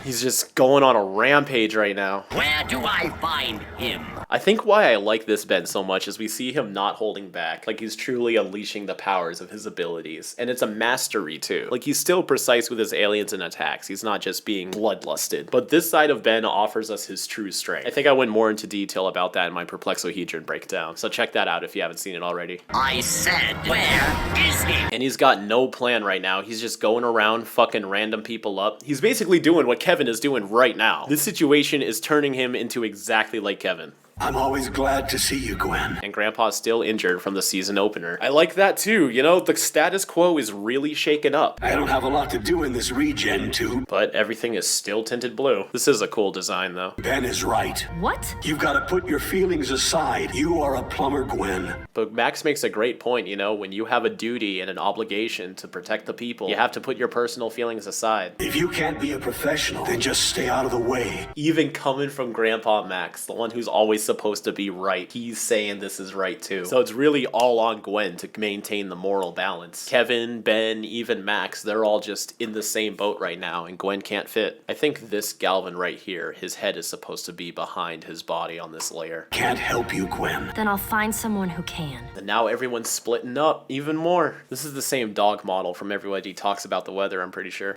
He's just going on a rampage right now. Where do I find him? I think why I like this Ben so much is we see him not holding back. Like, he's truly unleashing the powers of his abilities. And it's a mastery, too. Like, he's still precise with his aliens and attacks. He's not just being bloodlusted. But this side of Ben offers us his true strength. I think I went more into detail about that in my Perplexohedron breakdown. So check that out if you haven't seen it already. I said, where is he? And he's got no plan right now. He's just going around fucking random people up. He's basically doing what Kevin is doing right now. This situation is turning him into exactly like Kevin. I'm always glad to see you, Gwen. And Grandpa's still injured from the season opener. I like that too, you know, the status quo is really shaken up. I don't have a lot to do in this regen tube. But everything is still tinted blue. This is a cool design though. Ben is right. What? You've got to put your feelings aside. You are a plumber, Gwen. But Max makes a great point, you know, when you have a duty and an obligation to protect the people, you have to put your personal feelings aside. If you can't be a professional, then just stay out of the way. Even coming from Grandpa Max, the one who's always supposed to be right, he's saying this is right too. So it's really all on Gwen to maintain the moral balance. Kevin, Ben, even Max, they're all just in the same boat right now, and Gwen can't fit. I think this Galvin right here, his head is supposed to be behind his body on this layer. Can't help you, Gwen. Then I'll find someone who can. And now everyone's splitting up even more. This is the same dog model from Everybody Talks About the Weather, I'm pretty sure.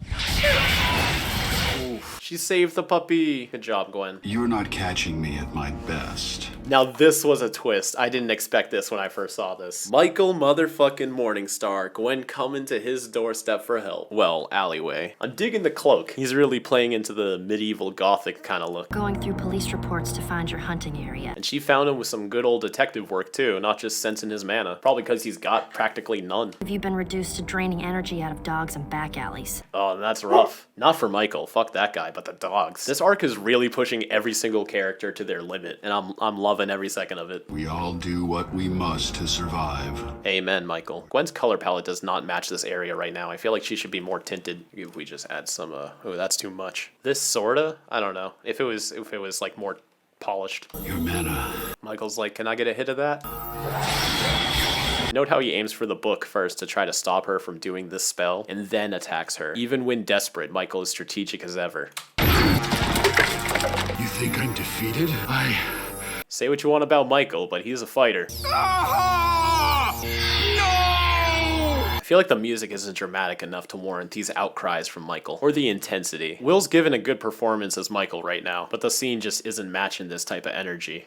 Oof, she saved the puppy. Good job, Gwen. You're not catching me at my best. Now this was a twist. I didn't expect this when I first saw this. Michael motherfucking Morningstar. Gwen coming to his doorstep for help. Well, alleyway. I'm digging the cloak. He's really playing into the medieval gothic kind of look. Going through police reports to find your hunting area. And she found him with some good old detective work too, not just sensing his mana. Probably because he's got practically none. Have you been reduced to draining energy out of dogs and back alleys? Oh, that's rough. Not for Michael. Fuck that guy, but the dogs. This arc is really pushing every single character to their limit, and I'm loving every second of it. We all do what we must to survive. Amen, Michael. Gwen's color palette does not match this area right now. I feel like she should be more tinted. If we just add some, oh, that's too much. This sorta? I don't know. If it was like more polished. Your mana. Michael's like, can I get a hit of that? Note how he aims for the book first to try to stop her from doing this spell, and then attacks her. Even when desperate, Michael is strategic as ever. You think I'm defeated? Say what you want about Michael, but he's a fighter. I feel like the music isn't dramatic enough to warrant these outcries from Michael, or the intensity. Will's given a good performance as Michael right now, but the scene just isn't matching this type of energy.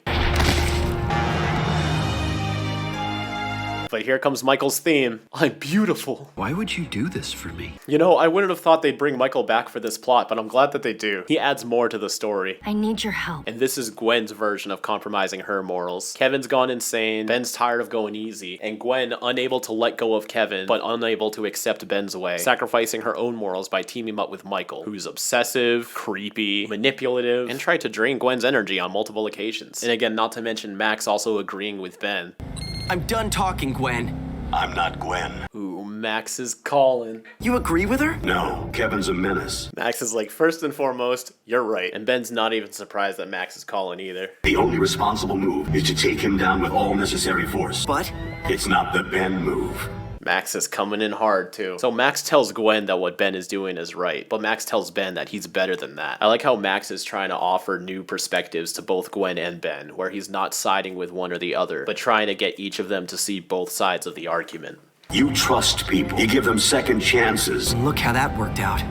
But here comes Michael's theme. I'm beautiful. Why would you do this for me? You know, I wouldn't have thought they'd bring Michael back for this plot, but I'm glad that they do. He adds more to the story. I need your help. And this is Gwen's version of compromising her morals. Kevin's gone insane, Ben's tired of going easy, and Gwen unable to let go of Kevin, but unable to accept Ben's way, sacrificing her own morals by teaming up with Michael, who's obsessive, creepy, manipulative, and tried to drain Gwen's energy on multiple occasions. And again, not to mention Max also agreeing with Ben. I'm done talking, Gwen. I'm not Gwen. Ooh, Max is calling. You agree with her? No, Kevin's a menace. Max is like, first and foremost, you're right. And Ben's not even surprised that Max is calling either. The only responsible move is to take him down with all necessary force. But? It's not the Ben move. Max is coming in hard too. So Max tells Gwen that what Ben is doing is right, but Max tells Ben that he's better than that. I like how Max is trying to offer new perspectives to both Gwen and Ben, where he's not siding with one or the other, but trying to get each of them to see both sides of the argument. You trust people. You give them second chances. And look how that worked out.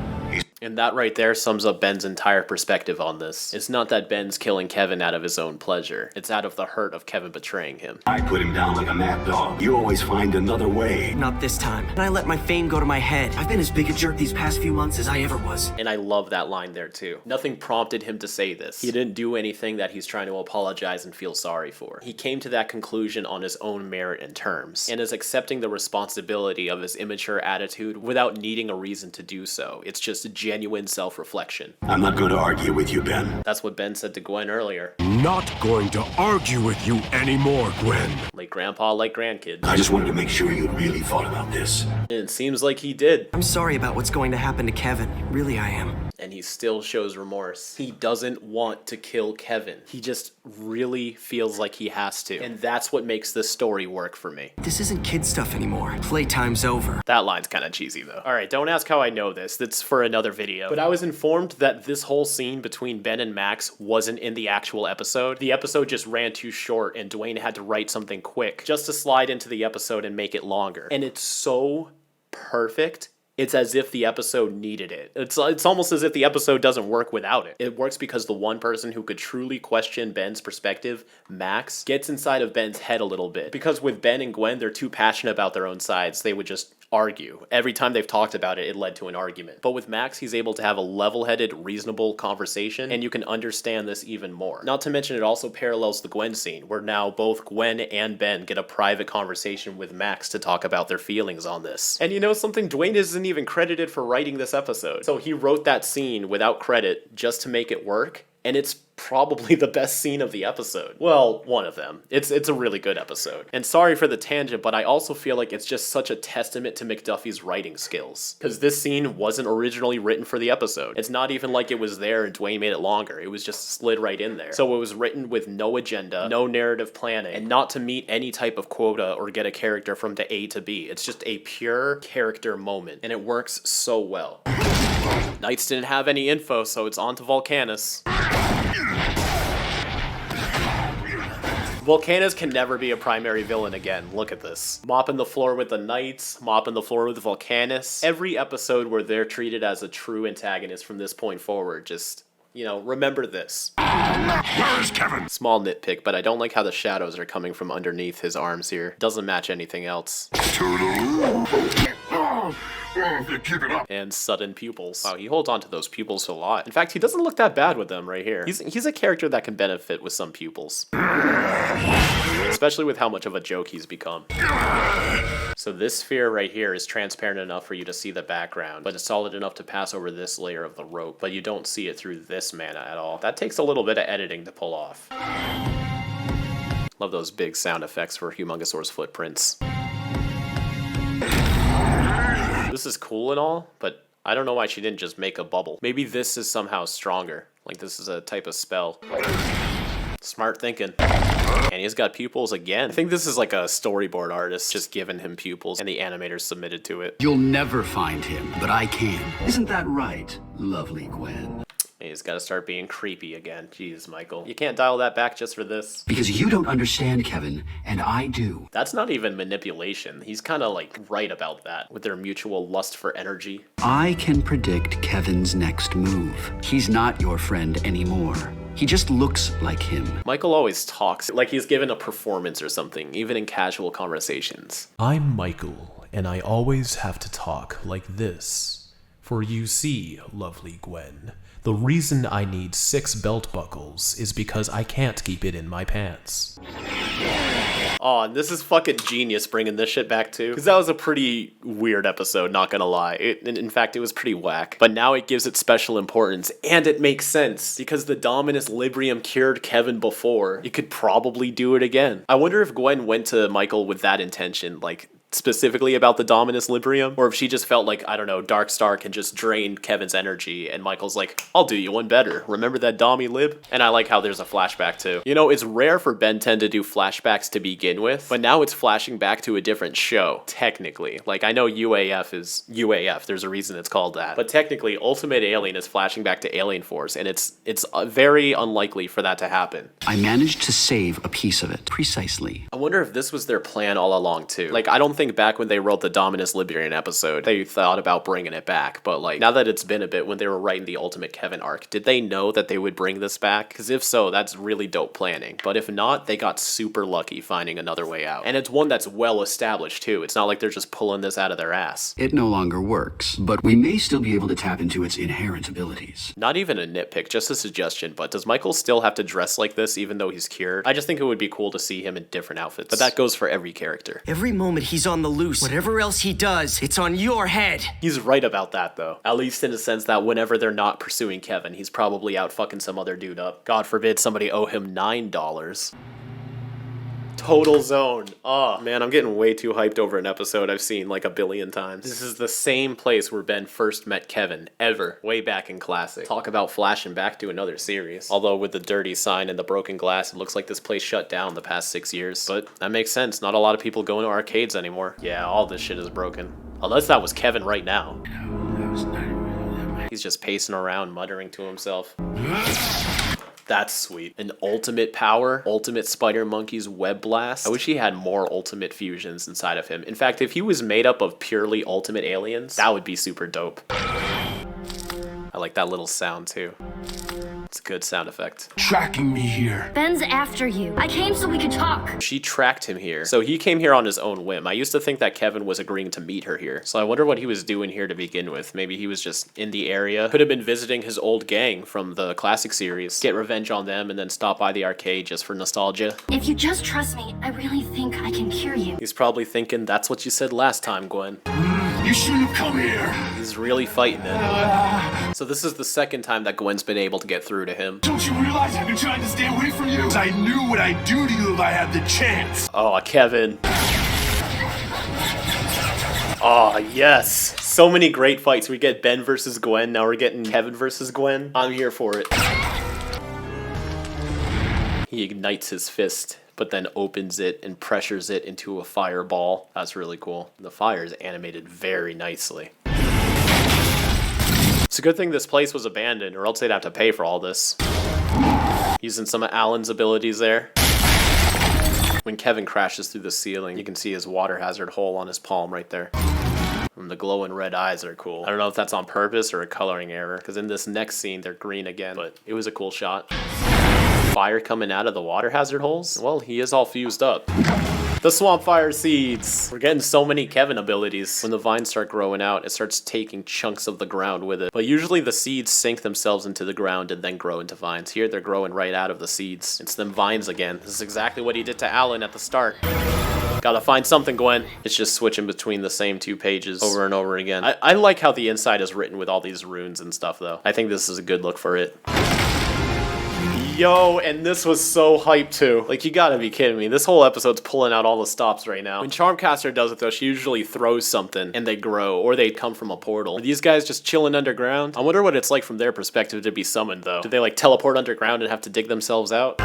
And that right there sums up Ben's entire perspective on this. It's not that Ben's killing Kevin out of his own pleasure. It's out of the hurt of Kevin betraying him. I put him down like a mad dog. You always find another way. Not this time. And I let my fame go to my head. I've been as big a jerk these past few months as I ever was. And I love that line there too. Nothing prompted him to say this. He didn't do anything that he's trying to apologize and feel sorry for. He came to that conclusion on his own merit and terms, and is accepting the responsibility of his immature attitude without needing a reason to do so. It's just genuine self-reflection. I'm not going to argue with you, Ben. That's what Ben said to Gwen earlier. Not going to argue with you anymore, Gwen. Like grandpa, like grandkid. I just wanted to make sure you'd really thought about this. And it seems like he did. I'm sorry about what's going to happen to Kevin. Really, I am. And he still shows remorse. He doesn't want to kill Kevin. He just really feels like he has to. And that's what makes this story work for me. This isn't kid stuff anymore. Playtime's over. That line's kind of cheesy though. Alright, don't ask how I know this. That's for another video. But I was informed that this whole scene between Ben and Max wasn't in the actual episode. The episode just ran too short and Dwayne had to write something quick just to slide into the episode and make it longer. And it's so perfect. It's as if the episode needed it. It's almost as if the episode doesn't work without it. It works because the one person who could truly question Ben's perspective, Max, gets inside of Ben's head a little bit. Because with Ben and Gwen, they're too passionate about their own sides. They would just argue. Every time they've talked about it, it led to an argument. But with Max, he's able to have a level-headed, reasonable conversation, and you can understand this even more. Not to mention it also parallels the Gwen scene, where now both Gwen and Ben get a private conversation with Max to talk about their feelings on this. And you know something? Dwayne isn't even credited for writing this episode. So he wrote that scene without credit just to make it work, and it's probably the best scene of the episode. Well, one of them. It's a really good episode. And sorry for the tangent, but I also feel like it's just such a testament to McDuffie's writing skills. Because this scene wasn't originally written for the episode. It's not even like it was there and Dwayne made it longer. It was just slid right in there. So it was written with no agenda, no narrative planning, and not to meet any type of quota or get a character from to A to B. It's just a pure character moment, and it works so well. Knights didn't have any info, so it's on to Volcanus. Volcanus can never be a primary villain again. Look at this. Mopping the floor with the Knights, mopping the floor with Volcanus. Every episode where they're treated as a true antagonist from this point forward, just, you know, remember this. Where's Kevin? Small nitpick, but I don't like how the shadows are coming from underneath his arms here. Doesn't match anything else. Keep it up. And sudden pupils. Wow, he holds on to those pupils a lot. In fact, he doesn't look that bad with them right here. He's a character that can benefit with some pupils. Especially with how much of a joke he's become. So this sphere right here is transparent enough for you to see the background, but it's solid enough to pass over this layer of the rope, but you don't see it through this mana at all. That takes a little bit of editing to pull off. Love those big sound effects for Humongosaur's footprints. This is cool and all, but I don't know why she didn't just make a bubble. Maybe this is somehow stronger. Like this is a type of spell. Smart thinking. And he's got pupils again. I think this is like a storyboard artist just giving him pupils and the animators submitted to it. You'll never find him, but I can. Isn't that right, lovely Gwen? He's got to start being creepy again. Jeez, Michael. You can't dial that back just for this. Because you don't understand, Kevin, and I do. That's not even manipulation. He's kind of like right about that with their mutual lust for energy. I can predict Kevin's next move. He's not your friend anymore. He just looks like him. Michael always talks like he's given a performance or something, even in casual conversations. I'm Michael, and I always have to talk like this. For you see, lovely Gwen, the reason I need 6 belt buckles is because I can't keep it in my pants. Aw, and this is fucking genius bringing this shit back too. Because that was a pretty weird episode, not gonna lie. In fact, it was pretty whack. But now it gives it special importance, and it makes sense. Because the Dominus Librium cured Kevin before, it could probably do it again. I wonder if Gwen went to Michael with that intention, like, specifically about the Dominus Librium, or if she just felt like, I don't know, Darkstar can just drain Kevin's energy, and Michael's like, I'll do you one better. Remember that Dommy Lib? And I like how there's a flashback too. You know, it's rare for Ben 10 to do flashbacks to begin with, but now it's flashing back to a different show, technically. Like, I know UAF is UAF, there's a reason it's called that, but technically Ultimate Alien is flashing back to Alien Force, and it's very unlikely for that to happen. I managed to save a piece of it, precisely. I wonder if this was their plan all along too. Like, I don't think back when they wrote the Dominus Librium episode, they thought about bringing it back, but like, now that it's been a bit when they were writing the Ultimate Kevin arc, did they know that they would bring this back? Because if so, that's really dope planning. But if not, they got super lucky finding another way out. And it's one that's well established too. It's not like they're just pulling this out of their ass. It no longer works, but we may still be able to tap into its inherent abilities. Not even a nitpick, just a suggestion, but does Michael still have to dress like this even though he's cured? I just think it would be cool to see him in different outfits. But that goes for every character. Every moment he's on the loose. Whatever else he does, it's on your head. He's right about that, though. At least in the sense that whenever they're not pursuing Kevin, he's probably out fucking some other dude up. God forbid somebody owe him $9. Total Zone. Oh, man, I'm getting way too hyped over an episode I've seen like a billion times. This is the same place where Ben first met Kevin, ever. Way back in Classic. Talk about flashing back to another series. Although with the dirty sign and the broken glass, it looks like this place shut down the past 6 years. But that makes sense. Not a lot of people go into arcades anymore. Yeah, all this shit is broken. Unless that was Kevin right now. He's just pacing around, muttering to himself. That's sweet. An ultimate power, ultimate spider monkey's web blast. I wish he had more ultimate fusions inside of him. In fact, if he was made up of purely ultimate aliens, that would be super dope. I like that little sound too. It's a good sound effect. Tracking me here. Ben's after you. I came so we could talk. She tracked him here. So he came here on his own whim. I used to think that Kevin was agreeing to meet her here. So I wonder what he was doing here to begin with. Maybe he was just in the area. Could have been visiting his old gang from the classic series. Get revenge on them and then stop by the arcade just for nostalgia. If you just trust me, I really think I can cure you. He's probably thinking, that's what you said last time, Gwen. You shouldn't have come here. He's really fighting it. So this is the second time that Gwen's been able to get through to him. Don't you realize I've been trying to stay away from you? I knew what I'd do to you if I had the chance. Oh, Kevin. Oh, yes. So many great fights. We get Ben versus Gwen. Now we're getting Kevin versus Gwen. I'm here for it. He ignites his fist, but then opens it and pressures it into a fireball. That's really cool. The fire is animated very nicely. It's a good thing this place was abandoned, or else they'd have to pay for all this. Using some of Alan's abilities there. When Kevin crashes through the ceiling, you can see his water hazard hole on his palm right there. And the glowing red eyes are cool. I don't know if that's on purpose or a coloring error, because in this next scene, they're green again, but it was a cool shot. Fire coming out of the water hazard holes? Well, he is all fused up. The swamp fire seeds. We're getting so many Kevin abilities. When the vines start growing out, it starts taking chunks of the ground with it. But usually the seeds sink themselves into the ground and then grow into vines. Here, they're growing right out of the seeds. It's them vines again. This is exactly what he did to Alan at the start. Gotta find something, Gwen. It's just switching between the same two pages over and over again. I like how the inside is written with all these runes and stuff, though. I think this is a good look for it. Yo, and this was so hyped too. Like, you gotta be kidding me. This whole episode's pulling out all the stops right now. When Charmcaster does it though, she usually throws something and they grow, or they come from a portal. Are these guys just chilling underground? I wonder what it's like from their perspective to be summoned though. Do they like teleport underground and have to dig themselves out?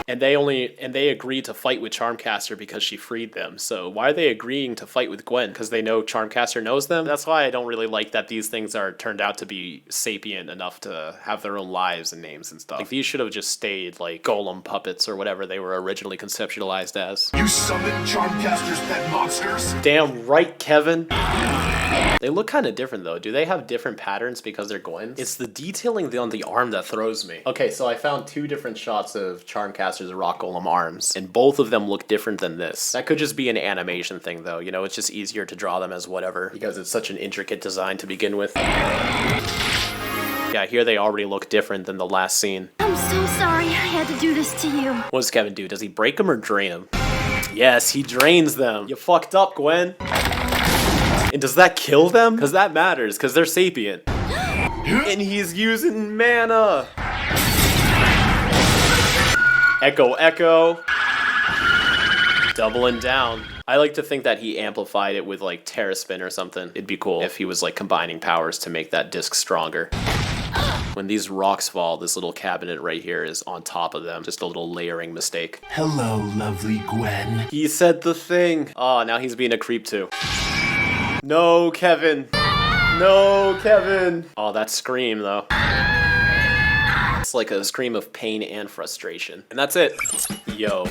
And they agreed to fight with Charmcaster because she freed them. So why are they agreeing to fight with Gwen? Because they know Charmcaster knows them? That's why I don't really like that these things are turned out to be sapient enough to have their own lives and names and stuff. Like, these should have just stayed like golem puppets or whatever they were originally conceptualized as. You summoned Charmcaster's pet monsters? Damn right, Kevin. They look kind of different though. Do they have different patterns because they're Gwens? It's the detailing on the arm that throws me. Okay, so I found two different shots of Charmcaster's rock golem arms, and both of them look different than this. That could just be an animation thing though. You know, it's just easier to draw them as whatever because it's such an intricate design to begin with. Yeah, here they already look different than the last scene. I'm so sorry I had to do this to you. What does Kevin do? Does he break them or drain them? Yes, he drains them. You fucked up, Gwen. And does that kill them? Because that matters, because they're sapient. And he's using mana. Echo, echo. Doubling down. I like to think that he amplified it with like Terraspin or something. It'd be cool if he was like combining powers to make that disc stronger. When these rocks fall, this little cabinet right here is on top of them. Just a little layering mistake. Hello, lovely Gwen. He said the thing. Oh, now he's being a creep too. No, Kevin. No, Kevin. Oh, that scream, though. It's like a scream of pain and frustration. And that's it. Yo.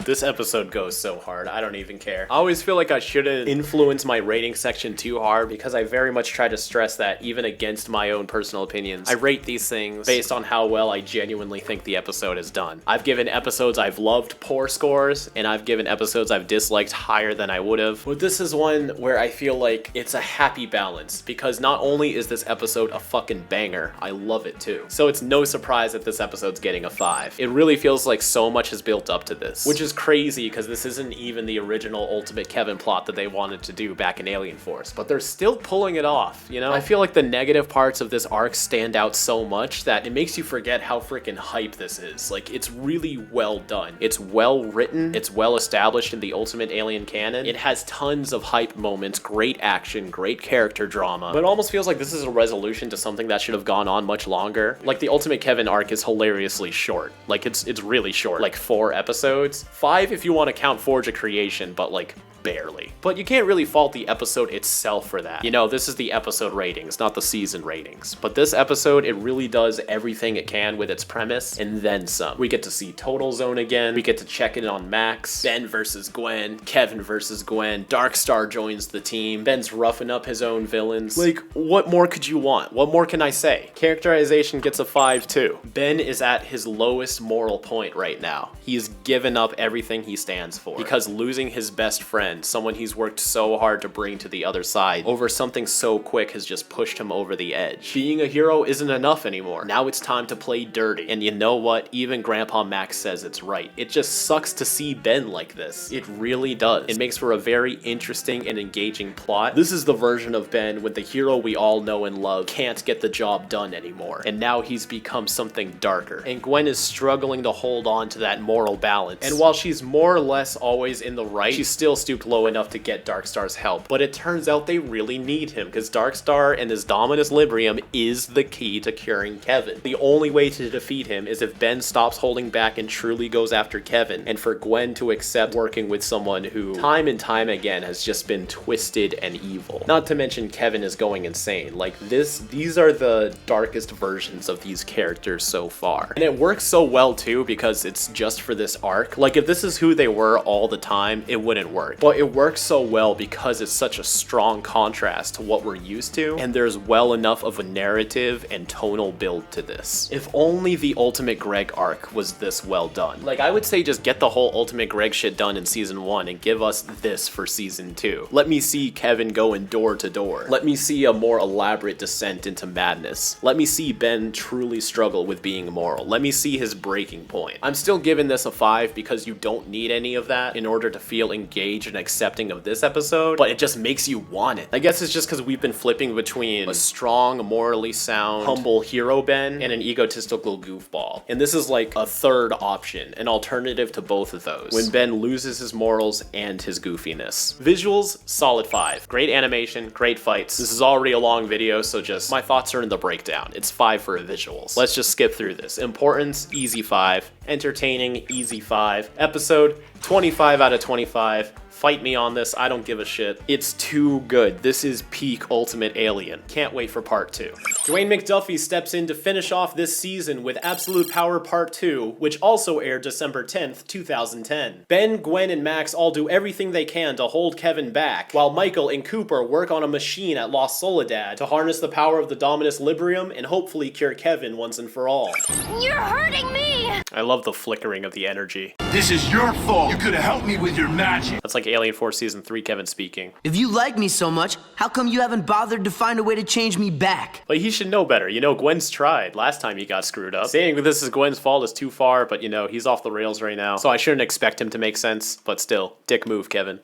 This episode goes so hard, I don't even care. I always feel like I shouldn't influence my rating section too hard because I very much try to stress that even against my own personal opinions, I rate these things based on how well I genuinely think the episode is done. I've given episodes I've loved poor scores, and I've given episodes I've disliked higher than I would have. But this is one where I feel like it's a happy balance because not only is this episode a fucking banger, I love it too. So it's no surprise that this episode's getting a 5. It really feels like so much has built up to this, which is crazy because this isn't even the original Ultimate Kevin plot that they wanted to do back in Alien Force, but they're still pulling it off, you know? I feel like the negative parts of this arc stand out so much that it makes you forget how freaking hype this is. Like, it's really well done. It's well written. It's well established in the Ultimate Alien canon. It has tons of hype moments, great action, great character drama, but it almost feels like this is a resolution to something that should have gone on much longer. Like, the Ultimate Kevin arc is hilariously short. Like, it's really short. Like 4 episodes. 5 if you want to count Forge of Creation, but like barely. But you can't really fault the episode itself for that. You know, this is the episode ratings, not the season ratings. But this episode, it really does everything it can with its premise, and then some. We get to see Total Zone again, we get to check in on Max, Ben versus Gwen, Kevin versus Gwen, Darkstar joins the team, Ben's roughing up his own villains. Like, what more could you want? What more can I say? Characterization gets a 5 too. Ben is at his lowest moral point right now. He's given up everything he stands for because losing his best friend, someone he's worked so hard to bring to the other side, over something so quick has just pushed him over the edge. Being a hero isn't enough anymore. Now it's time to play dirty. And you know what? Even Grandpa Max says it's right. It just sucks to see Ben like this. It really does. It makes for a very interesting and engaging plot. This is the version of Ben when the hero we all know and love can't get the job done anymore. And now he's become something darker. And Gwen is struggling to hold on to that moral balance. And while she's more or less always in the right, she's still stooped low enough to get Darkstar's help. But it turns out they really need him because Darkstar and his Dominus Librium is the key to curing Kevin. The only way to defeat him is if Ben stops holding back and truly goes after Kevin, and for Gwen to accept working with someone who time and time again has just been twisted and evil. Not to mention Kevin is going insane. Like these are the darkest versions of these characters so far. And it works so well too because it's just for this arc. Like if this is who they were all the time, it wouldn't work. But it works so well because it's such a strong contrast to what we're used to, and there's well enough of a narrative and tonal build to this. If only the Ultimate Greg arc was this well done. Like I would say just get the whole Ultimate Greg shit done in season 1 and give us this for season 2. Let me see Kevin going door to door. Let me see a more elaborate descent into madness. Let me see Ben truly struggle with being moral. Let me see his breaking point. I'm still giving this a 5 because you don't need any of that in order to feel engaged and accepting of this episode, but it just makes you want it. I guess it's just because we've been flipping between a strong, morally sound, humble hero Ben and an egotistical goofball. And this is like a third option, an alternative to both of those, when Ben loses his morals and his goofiness. Visuals, solid 5. Great animation, great fights. This is already a long video, so just my thoughts are in the breakdown. It's 5 for visuals. Let's just skip through this. Importance, easy 5. Entertaining, easy 5. Episode, 25 out of 25. Fight me on this, I don't give a shit. It's too good. This is peak Ultimate Alien. Can't wait for part 2. Dwayne McDuffie steps in to finish off this season with Absolute Power Part 2, which also aired December 10th, 2010. Ben, Gwen, and Max all do everything they can to hold Kevin back, while Michael and Cooper work on a machine at Los Soledad to harness the power of the Dominus Librium and hopefully cure Kevin once and for all. You're hurting me! I love the flickering of the energy. This is your fault. You could have helped me with your magic. That's like Alien Force Season 3 Kevin speaking. If you like me so much, how come you haven't bothered to find a way to change me back? But he should know better. You know, Gwen's tried. Last time he got screwed up. Saying that this is Gwen's fault is too far, but you know, he's off the rails right now. So I shouldn't expect him to make sense, but still, dick move, Kevin.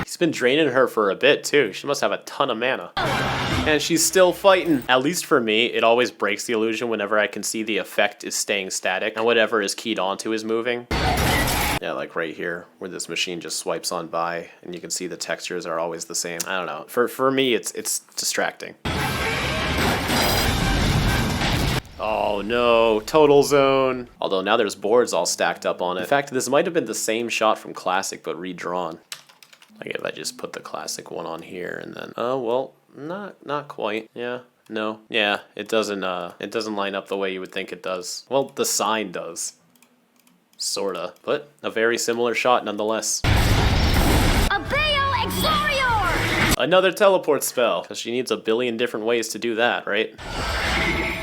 He's been draining her for a bit too. She must have a ton of mana. And she's still fighting. At least for me, it always breaks the illusion whenever I can see the effect is staying static and whatever is keyed onto is moving. Yeah, like right here, where this machine just swipes on by, and you can see the textures are always the same. I don't know. For me, it's distracting. Oh no, Total Zone. Although now there's boards all stacked up on it. In fact, this might have been the same shot from Classic, but redrawn. Like if I just put the Classic one on here and then, oh, well, not quite. Yeah. No. Yeah, it doesn't line up the way you would think it does. Well, the sign does. Sorta. But a very similar shot nonetheless. Abeo Exorior! Another teleport spell, because she needs a billion different ways to do that, right?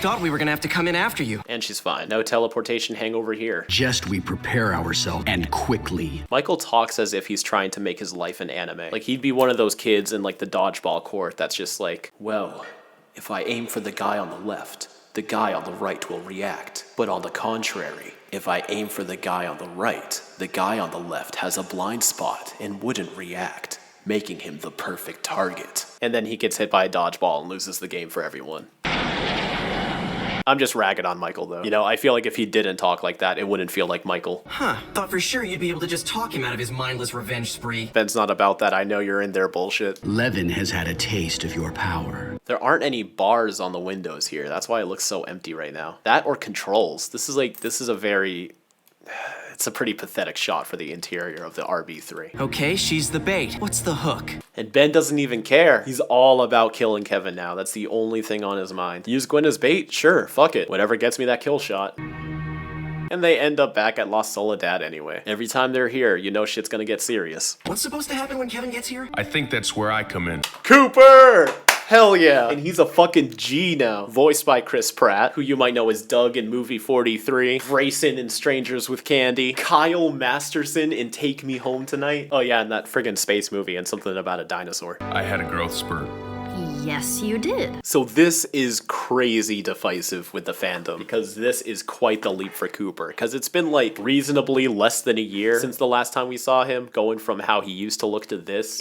Thought we were gonna have to come in after you. And she's fine. No teleportation hangover here. Just we prepare ourselves, and quickly. Michael talks as if he's trying to make his life an anime. Like he'd be one of those kids in like the dodgeball court that's just like, well, if I aim for the guy on the left, the guy on the right will react. But on the contrary, if I aim for the guy on the right, the guy on the left has a blind spot and wouldn't react, making him the perfect target. And then he gets hit by a dodgeball and loses the game for everyone. I'm just ragging on Michael though. You know, I feel like if he didn't talk like that, it wouldn't feel like Michael. Huh, thought for sure you'd be able to just talk him out of his mindless revenge spree. Ben's not about that. I know you're in there bullshit. Levin has had a taste of your power. There aren't any bars on the windows here. That's why it looks so empty right now. That or controls. This is a very... It's a pretty pathetic shot for the interior of the RB3. Okay, she's the bait. What's the hook? And Ben doesn't even care. He's all about killing Kevin now. That's the only thing on his mind. Use Gwen as bait? Sure, fuck it. Whatever gets me that kill shot. And they end up back at La Soledad anyway. Every time they're here, you know shit's gonna get serious. What's supposed to happen when Kevin gets here? I think that's where I come in. Cooper! Hell yeah. And he's a fucking G now. Voiced by Chris Pratt, who you might know as Doug in Movie 43, Grayson in Strangers with Candy, Kyle Masterson in Take Me Home Tonight. Oh yeah, and that friggin' space movie and something about a dinosaur. I had a growth spurt. Yes, you did. So this is crazy divisive with the fandom, because this is quite the leap for Cooper, because it's been like reasonably less than a year since the last time we saw him, going from how he used to look to this.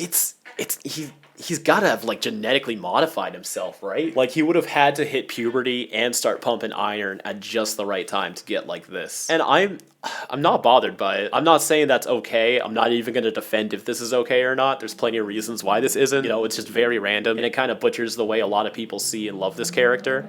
He's gotta have like genetically modified himself, right? Like he would have had to hit puberty and start pumping iron at just the right time to get like this. And I'm not bothered by it. I'm not saying that's okay. I'm not even gonna defend if this is okay or not. There's plenty of reasons why this isn't. You know, it's just very random, and it kind of butchers the way a lot of people see and love this character.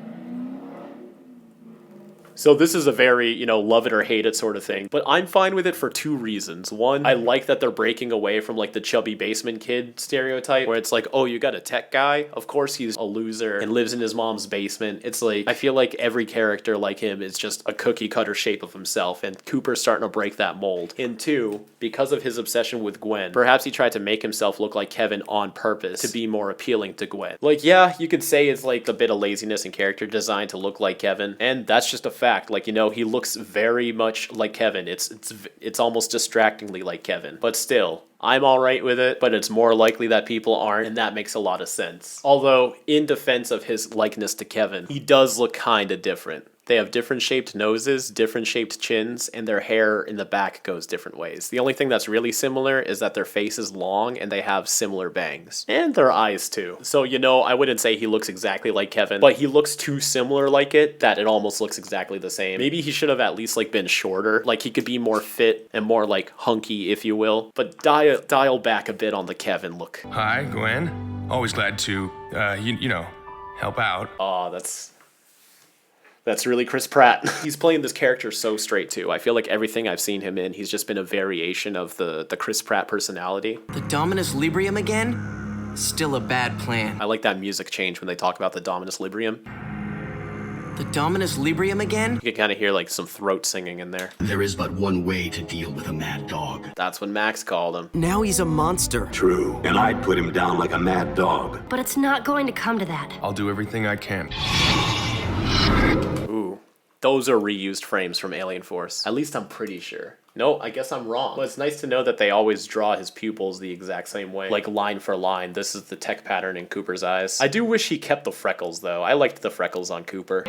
So this is a very, you know, love it or hate it sort of thing. But I'm fine with it for two reasons. One, I like that they're breaking away from like the chubby basement kid stereotype where it's like, oh, you got a tech guy? Of course he's a loser and lives in his mom's basement. It's like, I feel like every character like him is just a cookie cutter shape of himself, and Cooper's starting to break that mold. And two, because of his obsession with Gwen, perhaps he tried to make himself look like Kevin on purpose to be more appealing to Gwen. Like, yeah, you could say it's like a bit of laziness in character design to look like Kevin, and that's just a fact. Like, you know, he looks very much like Kevin. It's almost distractingly like Kevin. But still, I'm all right with it, but it's more likely that people aren't, and that makes a lot of sense. Although, in defense of his likeness to Kevin, he does look kinda different. They have different shaped noses, different shaped chins, and their hair in the back goes different ways. The only thing that's really similar is that their face is long and they have similar bangs. And their eyes too. So, you know, I wouldn't say he looks exactly like Kevin, but he looks too similar like it that it almost looks exactly the same. Maybe he should have at least like been shorter. Like he could be more fit and more like hunky, if you will. But dial back a bit on the Kevin look. Hi, Gwen. Always glad to, you know, help out. Aw, that's really Chris Pratt. He's playing this character so straight too. I feel like everything I've seen him in, he's just been a variation of the Chris Pratt personality. The Dominus Librium again? Still a bad plan. I like that music change when they talk about the Dominus Librium. The Dominus Librium again? You can kind of hear like some throat singing in there. There is but one way to deal with a mad dog. That's what Max called him. Now he's a monster. True, and I'd put him down like a mad dog. But it's not going to come to that. I'll do everything I can. Ooh, those are reused frames from Alien Force. At least I'm pretty sure. No, I guess I'm wrong. Well, it's nice to know that they always draw his pupils the exact same way. Like line for line, this is the tech pattern in Cooper's eyes. I do wish he kept the freckles though. I liked the freckles on Cooper.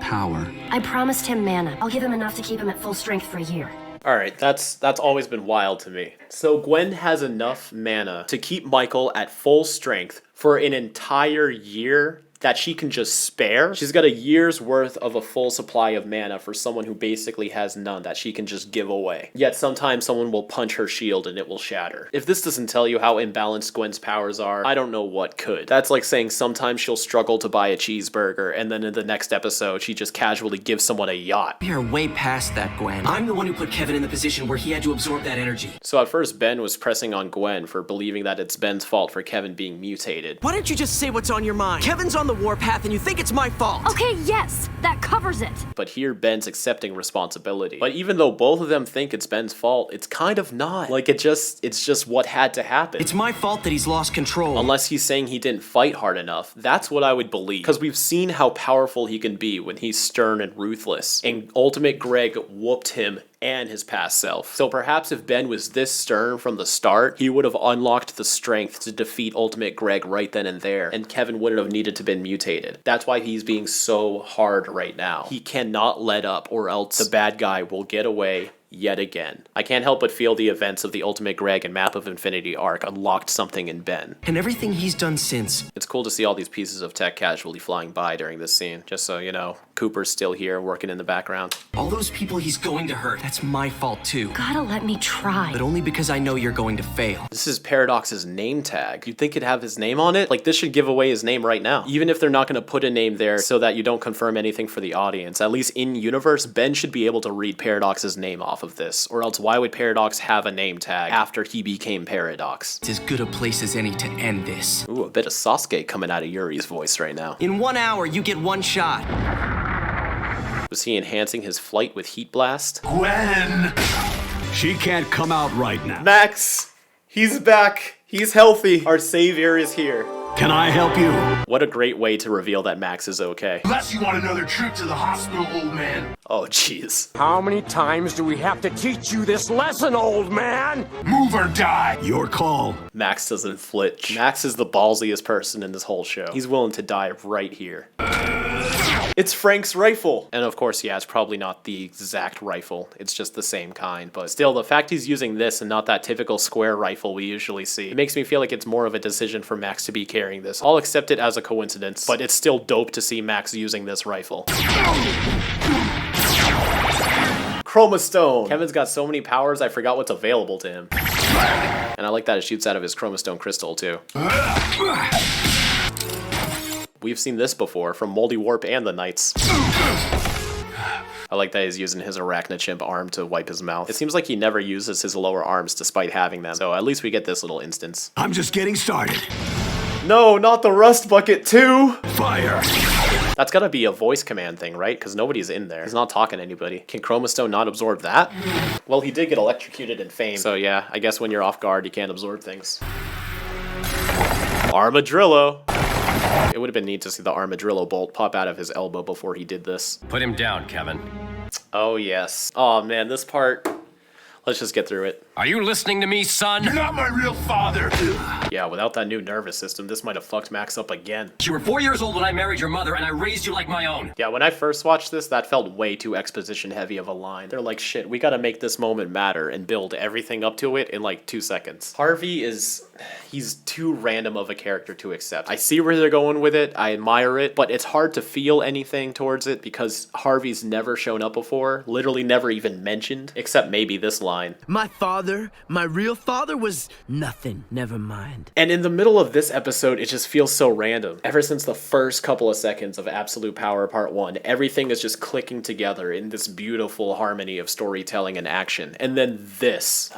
Power. I promised him mana. I'll give him enough to keep him at full strength for a year. Alright, that's always been wild to me. So Gwen has enough mana to keep Michael at full strength for an entire year that she can just spare. She's got a year's worth of a full supply of mana for someone who basically has none that she can just give away. Yet sometimes someone will punch her shield and it will shatter. If this doesn't tell you how imbalanced Gwen's powers are, I don't know what could. That's like saying sometimes she'll struggle to buy a cheeseburger and then in the next episode she just casually gives someone a yacht. We are way past that, Gwen. I'm the one who put Kevin in the position where he had to absorb that energy. So at first Ben was pressing on Gwen for believing that it's Ben's fault for Kevin being mutated. Why don't you just say what's on your mind? Kevin's on the warpath and you think it's my fault. Okay, yes, that covers it. But here Ben's accepting responsibility. But even though both of them think it's Ben's fault, it's kind of not. Like it's just what had to happen. It's my fault that he's lost control. Unless he's saying he didn't fight hard enough. That's what I would believe. Because we've seen how powerful he can be when he's stern and ruthless. And Ultimate Greg whooped him and his past self. So perhaps if Ben was this stern from the start, he would have unlocked the strength to defeat Ultimate Greg right then and there, and Kevin wouldn't have needed to been mutated. That's why he's being so hard right now. He cannot let up, or else the bad guy will get away yet again. I can't help but feel the events of the Ultimate Greg and Map of Infinity arc unlocked something in Ben. And everything he's done since. It's cool to see all these pieces of tech casually flying by during this scene, just so you know, Cooper's still here working in the background. All those people he's going to hurt, that's my fault too. Gotta let me try. But only because I know you're going to fail. This is Paradox's name tag. You'd think it'd have his name on it? Like, this should give away his name right now. Even if they're not gonna put a name there so that you don't confirm anything for the audience, at least in universe, Ben should be able to read Paradox's name off of this, or else why would Paradox have a name tag after he became Paradox? It's as good a place as any to end this. Ooh, a bit of Sasuke coming out of Yuri's voice right now. In 1 hour, you get 1 shot. Was he enhancing his flight with Heat Blast? Gwen! She can't come out right now. Max! He's back! He's healthy! Our savior is here. Can I help you? What a great way to reveal that Max is okay. Unless you want another trip to the hospital, old man. Oh, jeez. How many times do we have to teach you this lesson, old man? Move or die. Your call. Max doesn't flinch. Max is the ballsiest person in this whole show. He's willing to die right here. It's Frank's rifle! And of course, yeah, it's probably not the exact rifle. It's just the same kind. But still, the fact he's using this and not that typical square rifle we usually see, it makes me feel like it's more of a decision for Max to be carrying this. I'll accept it as a coincidence, but it's still dope to see Max using this rifle. Chroma Stone! Kevin's got so many powers, I forgot what's available to him. And I like that it shoots out of his Chroma Stone crystal, too. We've seen this before, from Moldy Warp and the Knights. I like that he's using his Arachnochimp arm to wipe his mouth. It seems like he never uses his lower arms despite having them, so at least we get this little instance. I'm just getting started. No, not the Rust Bucket too! Fire! That's gotta be a voice command thing, right? Because nobody's in there. He's not talking to anybody. Can Chroma Stone not absorb that? Well, he did get electrocuted in Fame, so yeah, I guess when you're off guard, you can't absorb things. Armadillo! It would have been neat to see the Armadillo bolt pop out of his elbow before he did this. Put him down, Kevin. Oh, yes. Oh, man, this part... Let's just get through it. Are you listening to me, son? You're not my real father. Yeah, without that new nervous system, this might have fucked Max up again. You were 4 years old when I married your mother, and I raised you like my own. Yeah, when I first watched this, that felt way too exposition heavy of a line. They're like, shit, we gotta make this moment matter and build everything up to it in like 2 seconds. Harvey is... he's too random of a character to accept. I see where they're going with it, I admire it, but it's hard to feel anything towards it because Harvey's never shown up before, literally never even mentioned, except maybe this line. My father, my real father was nothing, never mind. And in the middle of this episode, it just feels so random. Ever since the first couple of seconds of Absolute Power Part 1, everything is just clicking together in this beautiful harmony of storytelling and action. And then this.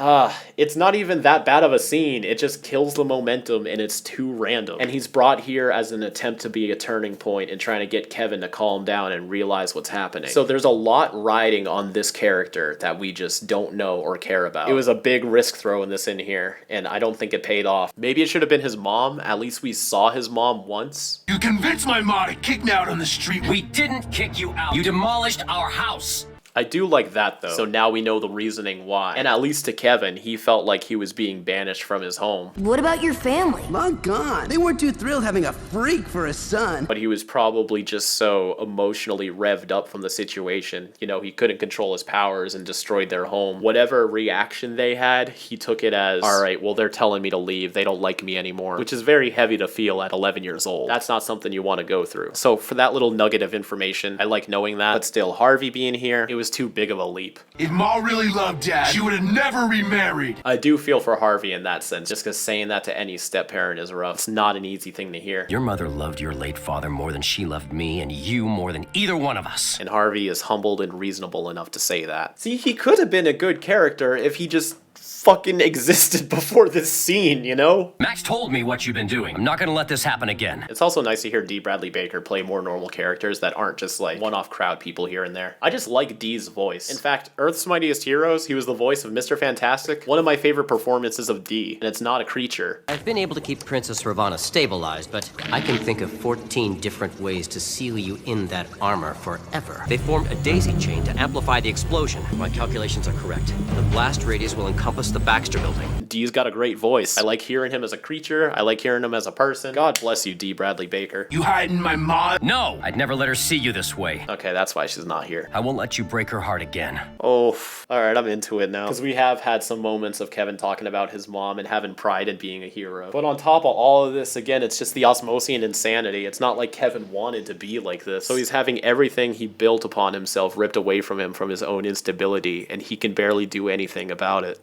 It's not even that bad of a scene, it just kills the momentum and it's too random. And he's brought here as an attempt to be a turning point and trying to get Kevin to calm down and realize what's happening. So there's a lot riding on this character that we just don't know or care about. It was a big risk throwing this in here, and I don't think it paid off. Maybe it should have been his mom. At least we saw his mom once. You convinced my mom to kick me out on the street. We didn't kick you out. You demolished our house. I do like that, though. So now we know the reasoning why. And at least to Kevin, he felt like he was being banished from his home. What about your family? Long gone. They weren't too thrilled having a freak for a son. But he was probably just so emotionally revved up from the situation. You know, he couldn't control his powers and destroyed their home. Whatever reaction they had, he took it as, all right, well, they're telling me to leave. They don't like me anymore. Which is very heavy to feel at 11 years old. That's not something you want to go through. So for that little nugget of information, I like knowing that. But still, Harvey being here, it was too big of a leap. If Ma really loved Dad, she would have never remarried. I do feel for Harvey in that sense, just because saying that to any step-parent is rough. It's not an easy thing to hear. Your mother loved your late father more than she loved me, and you more than either one of us. And Harvey is humbled and reasonable enough to say that. See, he could have been a good character if he just fucking existed before this scene, you know? Max told me what you've been doing. I'm not gonna let this happen again. It's also nice to hear D. Bradley Baker play more normal characters that aren't just like one-off crowd people here and there. I just like D's voice. In fact, Earth's Mightiest Heroes, he was the voice of Mr. Fantastic. One of my favorite performances of D, and it's not a creature. I've been able to keep Princess Ravana stabilized, but I can think of 14 different ways to seal you in that armor forever. They formed a daisy chain to amplify the explosion. My calculations are correct. The blast radius will encompass help us the Baxter building. Dee's got a great voice. I like hearing him as a creature. I like hearing him as a person. God bless you, D. Bradley Baker. You hiding my mom? No! I'd never let her see you this way. Okay, that's why she's not here. I won't let you break her heart again. Oh, alright, I'm into it now. Because we have had some moments of Kevin talking about his mom and having pride in being a hero. But on top of all of this, again, it's just the Osmosian insanity. It's not like Kevin wanted to be like this. So he's having everything he built upon himself ripped away from him from his own instability, and he can barely do anything about it.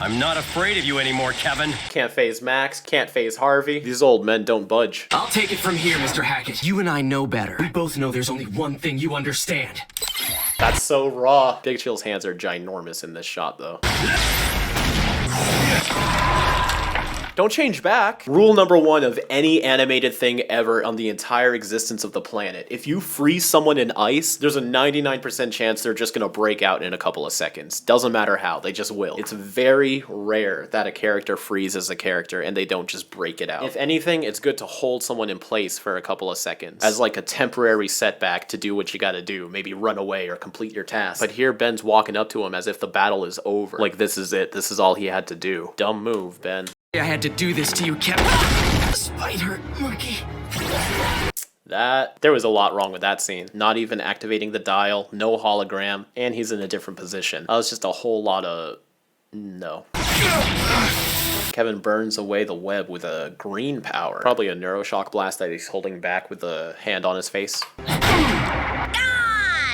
I'm not afraid of you anymore, Kevin. Can't phase Max, can't phase Harvey. These old men don't budge. I'll take it from here, Mr. Hackett. You and I know better. We both know there's only one thing you understand. That's so raw. Big Chill's hands are ginormous in this shot, though. Don't change back. Rule number 1 of any animated thing ever on the entire existence of the planet. If you freeze someone in ice, there's a 99% chance they're just gonna break out in a couple of seconds. Doesn't matter how, they just will. It's very rare that a character freezes a character and they don't just break it out. If anything, it's good to hold someone in place for a couple of seconds as like a temporary setback to do what you gotta do. Maybe run away or complete your task. But here Ben's walking up to him as if the battle is over. Like this is it, this is all he had to do. Dumb move, Ben. I had to do this to you, Kevin. Spider monkey. There was a lot wrong with that scene. Not even activating the dial, no hologram, and he's in a different position. That was just a whole lot of no. Kevin burns away the web with a green power. Probably a neuroshock blast that he's holding back with the hand on his face.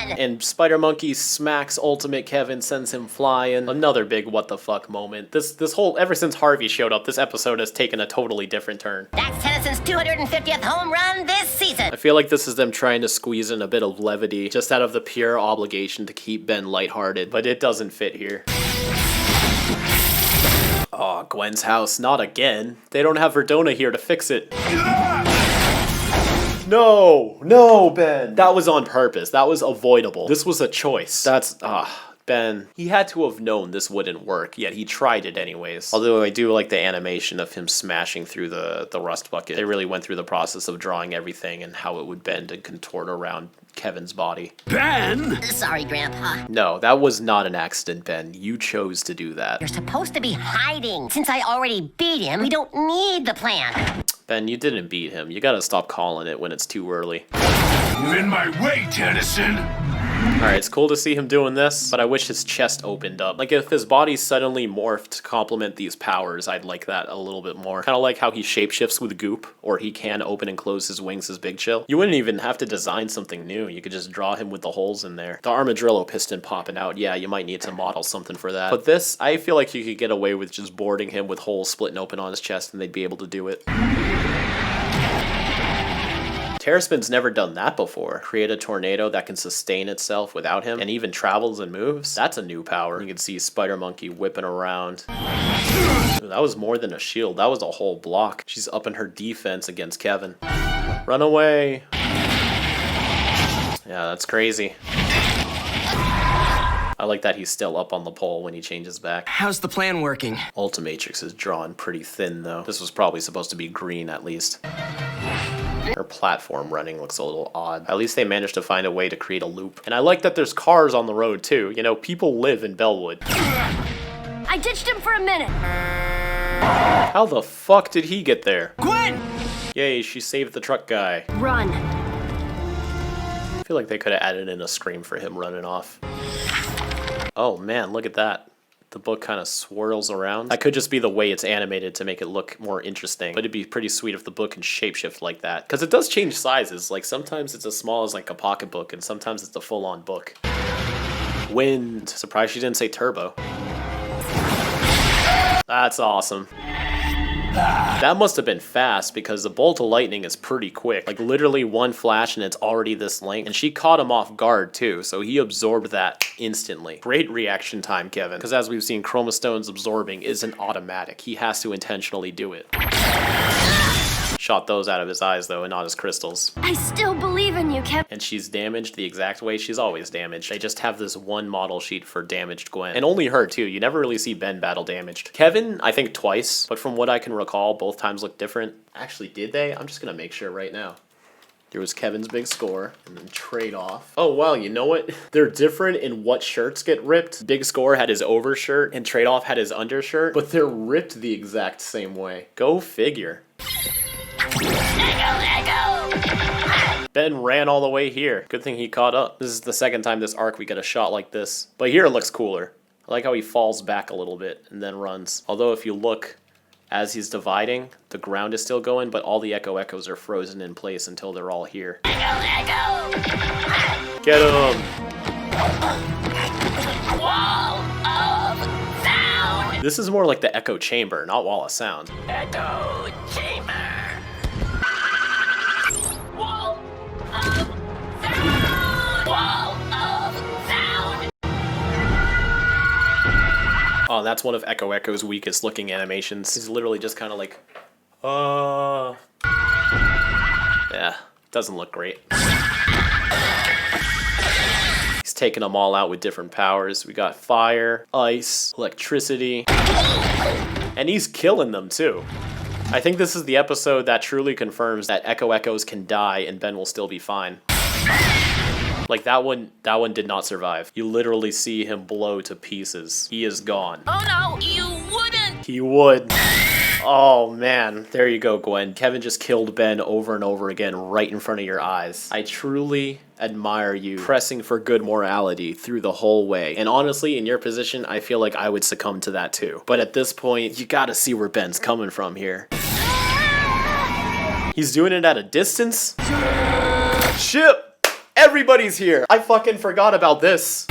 And Spider Monkey smacks Ultimate Kevin, sends him flying. Another big what the fuck moment. This whole, ever since Harvey showed up, this episode has taken a totally different turn. That's Tennyson's 250th home run this season. I feel like this is them trying to squeeze in a bit of levity, just out of the pure obligation to keep Ben lighthearted, but it doesn't fit here. Aw, Gwen's house, not again. They don't have Verdona here to fix it. No, Ben. That was on purpose. That was avoidable. This was a choice. Ben. He had to have known this wouldn't work, yet he tried it anyways. Although I do like the animation of him smashing through the rust bucket. They really went through the process of drawing everything and how it would bend and contort around Kevin's body. Ben! Sorry, Grandpa. No, that was not an accident, Ben. You chose to do that. You're supposed to be hiding. Since I already beat him, we don't need the plan. Ben, you didn't beat him. You gotta stop calling it when it's too early. You're in my way, Tennyson! Alright, it's cool to see him doing this, but I wish his chest opened up. Like, if his body suddenly morphed to complement these powers, I'd like that a little bit more. Kind of like how he shapeshifts with goop, or he can open and close his wings as Big Chill. You wouldn't even have to design something new. You could just draw him with the holes in there. The armadillo piston popping out, yeah, you might need to model something for that. But this, I feel like you could get away with just boarding him with holes splitting open on his chest and they'd be able to do it. Terraspin's never done that before. Create a tornado that can sustain itself without him and even travels and moves. That's a new power. You can see Spider Monkey whipping around. Ooh, that was more than a shield. That was a whole block. She's upping her defense against Kevin. Run away. Yeah, that's crazy. I like that he's still up on the pole when he changes back. How's the plan working? Ultimatrix is drawn pretty thin though. This was probably supposed to be green at least. Her platform running looks a little odd. At least they managed to find a way to create a loop. And I like that there's cars on the road too. You know, people live in Bellwood. I ditched him for a minute. How the fuck did he get there? Gwen! Yay, she saved the truck guy. Run. I feel like they could have added in a scream for him running off. Oh man, look at that. The book kind of swirls around. That could just be the way it's animated to make it look more interesting. But it'd be pretty sweet if the book can shapeshift like that. Because it does change sizes. Like sometimes it's as small as like a pocketbook and sometimes it's a full-on book. Wind. Surprised she didn't say turbo. That's awesome. That must have been fast because the bolt of lightning is pretty quick. Like literally one flash and it's already this length. And she caught him off guard too, so he absorbed that instantly. Great reaction time, Kevin. Because as we've seen, Chromastone's absorbing isn't automatic. He has to intentionally do it. Shot those out of his eyes though and not his crystals. I still believe in you, Kevin. And she's damaged the exact way she's always damaged. They just have this one model sheet for damaged Gwen. And only her too. You never really see Ben battle damaged. Kevin, I think twice, but from what I can recall, both times look different. Actually, did they? I'm just gonna make sure right now. Here was Kevin's big score, and then trade off. Oh, wow, you know what? They're different in what shirts get ripped. Big score had his overshirt, and trade off had his undershirt, but they're ripped the exact same way. Go figure. Ben ran all the way here. Good thing he caught up. This is the second time this arc we get a shot like this. But here it looks cooler. I like how he falls back a little bit and then runs. Although if you look, as he's dividing, the ground is still going, but all the echoes are frozen in place until they're all here. Echo! Get him! Wall of sound! This is more like the echo chamber, not wall of sound. Echo chamber! Wall of sound! Wall of sound! Oh, that's one of Echo's weakest looking animations. He's literally just kind of like, yeah, doesn't look great. He's taking them all out with different powers. We got fire, ice, electricity, and he's killing them too. I think this is the episode that truly confirms that Echoes can die and Ben will still be fine. Like that one did not survive. You literally see him blow to pieces. He is gone. Oh no, you wouldn't! He would. Oh man, there you go, Gwen. Kevin just killed Ben over and over again right in front of your eyes. I truly admire you pressing for good morality through the whole way. And honestly, in your position, I feel like I would succumb to that too. But at this point, you gotta see where Ben's coming from here. He's doing it at a distance? Ship! Everybody's here! I fucking forgot about this.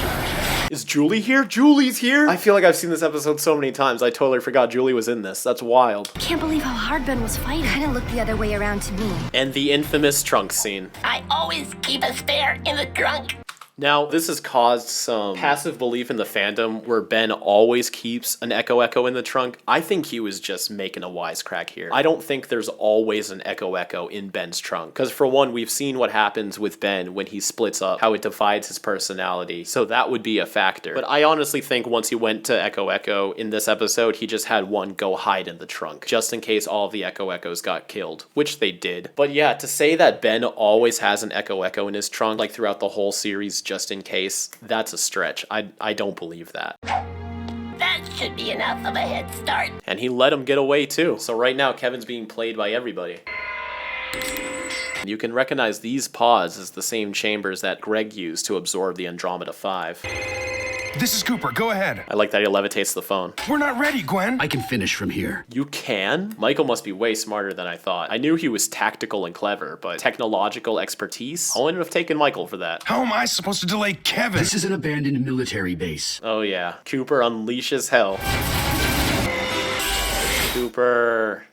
Is Julie here? Julie's here? I feel like I've seen this episode so many times, I totally forgot Julie was in this. That's wild. Can't believe how hard Ben was fighting. Kinda looked the other way around to me. And the infamous trunk scene. I always keep a spare in the trunk. Now, this has caused some passive belief in the fandom where Ben always keeps an Echo in the trunk. I think he was just making a wisecrack here. I don't think there's always an Echo in Ben's trunk. Because for one, we've seen what happens with Ben when he splits up, how it divides his personality. So that would be a factor. But I honestly think once he went to Echo in this episode, he just had one go hide in the trunk, just in case all of the Echoes got killed, which they did. But yeah, to say that Ben always has an Echo in his trunk, like throughout the whole series, just in case, that's a stretch. I don't believe that. That should be enough of a head start. And he let him get away too. So right now, Kevin's being played by everybody. You can recognize these pods as the same chambers that Greg used to absorb the Andromeda 5. This is Cooper, go ahead. I like that he levitates the phone. We're not ready, Gwen. I can finish from here. You can? Michael must be way smarter than I thought. I knew he was tactical and clever, but technological expertise? I wouldn't have taken Michael for that. How am I supposed to delay Kevin? This is an abandoned military base. Oh yeah, Cooper unleashes hell. Cooper.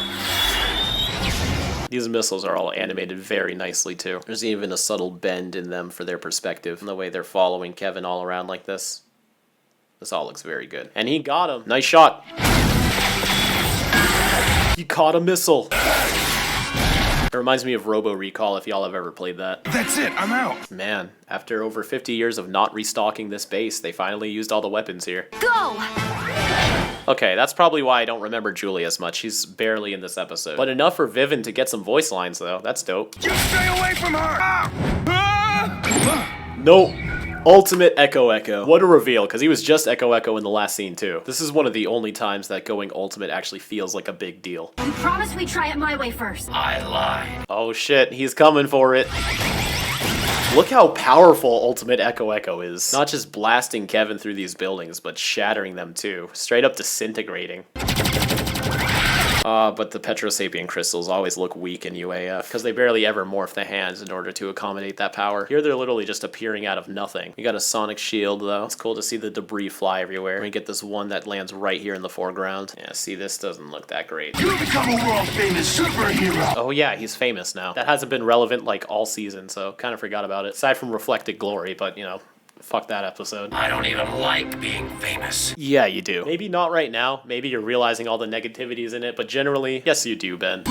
These missiles are all animated very nicely too. There's even a subtle bend in them for their perspective and the way they're following Kevin all around like this. This all looks very good. And he got him. Nice shot. He caught a missile. It reminds me of Robo Recall if y'all have ever played that. That's it, I'm out. Man, after over 50 years of not restocking this base, they finally used all the weapons here. Go! Okay, that's probably why I don't remember Julie as much. She's barely in this episode. But enough for Vivian to get some voice lines though. That's dope. You stay away from her! Nope. Ultimate Echo. What a reveal, because he was just Echo in the last scene too. This is one of the only times that going ultimate actually feels like a big deal. You promised we'd try it my way first. I lied. Oh shit, he's coming for it. Look how powerful Ultimate Echo is. Not just blasting Kevin through these buildings, but shattering them too. Straight up disintegrating. But the Petrosapien crystals always look weak in UAF, because they barely ever morph the hands in order to accommodate that power. Here they're literally just appearing out of nothing. We got a sonic shield though. It's cool to see the debris fly everywhere. We get this one that lands right here in the foreground. Yeah, see, this doesn't look that great. You become a world famous superhero! Oh yeah, he's famous now. That hasn't been relevant like all season, so kind of forgot about it. Aside from Reflected Glory, but you know, fuck that episode. I don't even like being famous. Yeah, you do. Maybe not right now. Maybe you're realizing all the negativities in it, but generally, yes, you do, Ben.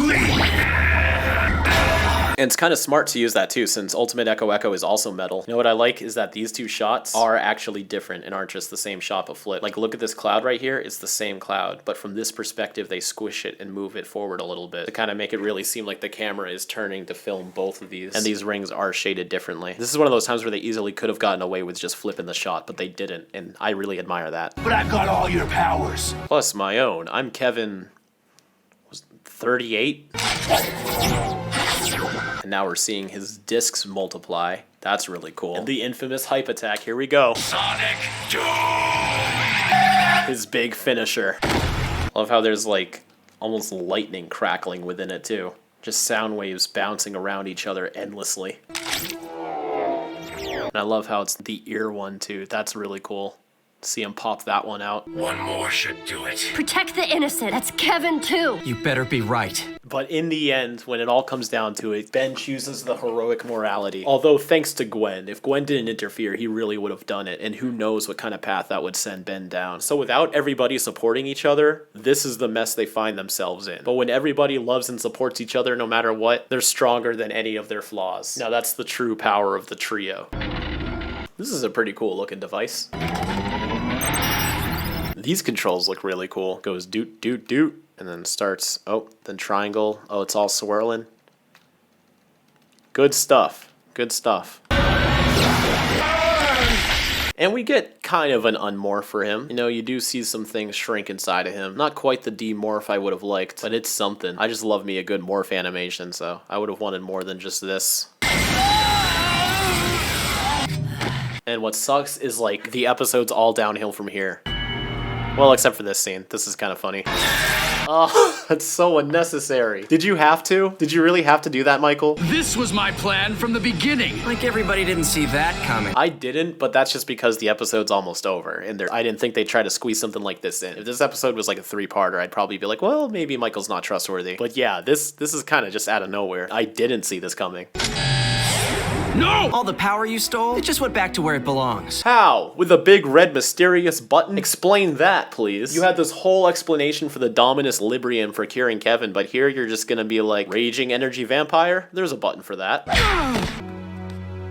And it's kind of smart to use that too, since Ultimate Echo Echo is also metal. You know what I like is that these two shots are actually different and aren't just the same shot but flip. Like, look at this cloud right here. It's the same cloud, but from this perspective, they squish it and move it forward a little bit to kind of make it really seem like the camera is turning to film both of these. And these rings are shaded differently. This is one of those times where they easily could have gotten away with just flipping the shot, but they didn't, and I really admire that. But I've got all your powers. Plus my own. I'm Kevin, was 38? And now we're seeing his discs multiply. That's really cool. And the infamous hype attack, here we go. Sonic Doom! His big finisher. Love how there's like almost lightning crackling within it too. Just sound waves bouncing around each other endlessly. And I love how it's the ear one too. That's really cool. See him pop that one out. One more should do it. Protect the innocent. That's Kevin, too. You better be right. But in the end, when it all comes down to it, Ben chooses the heroic morality. Although, thanks to Gwen, if Gwen didn't interfere, he really would have done it. And who knows what kind of path that would send Ben down. So without everybody supporting each other, this is the mess they find themselves in. But when everybody loves and supports each other no matter what, they're stronger than any of their flaws. Now that's the true power of the trio. This is a pretty cool looking device. These controls look really cool. Goes doot, doot, doot, and then starts, oh, then triangle. Oh, it's all swirling. Good stuff. Good stuff. And we get kind of an unmorph for him. You know, you do see some things shrink inside of him. Not quite the demorph I would have liked, but it's something. I just love me a good morph animation, so I would have wanted more than just this. And what sucks is, like, the episode's all downhill from here. Well, except for this scene. This is kind of funny. Oh, that's so unnecessary. Did you have to? Did you really have to do that, Michael? This was my plan from the beginning. Like everybody didn't see that coming. I didn't, but that's just because the episode's almost over, and I didn't think they'd try to squeeze something like this in. If this episode was like a 3-parter, I'd probably be like, well, maybe Michael's not trustworthy. But yeah, this is kind of just out of nowhere. I didn't see this coming. No! All the power you stole, it just went back to where it belongs. How? With a big red mysterious button? Explain that, please. You had this whole explanation for the Dominus Librium for curing Kevin, but here you're just gonna be like, raging energy vampire? There's a button for that.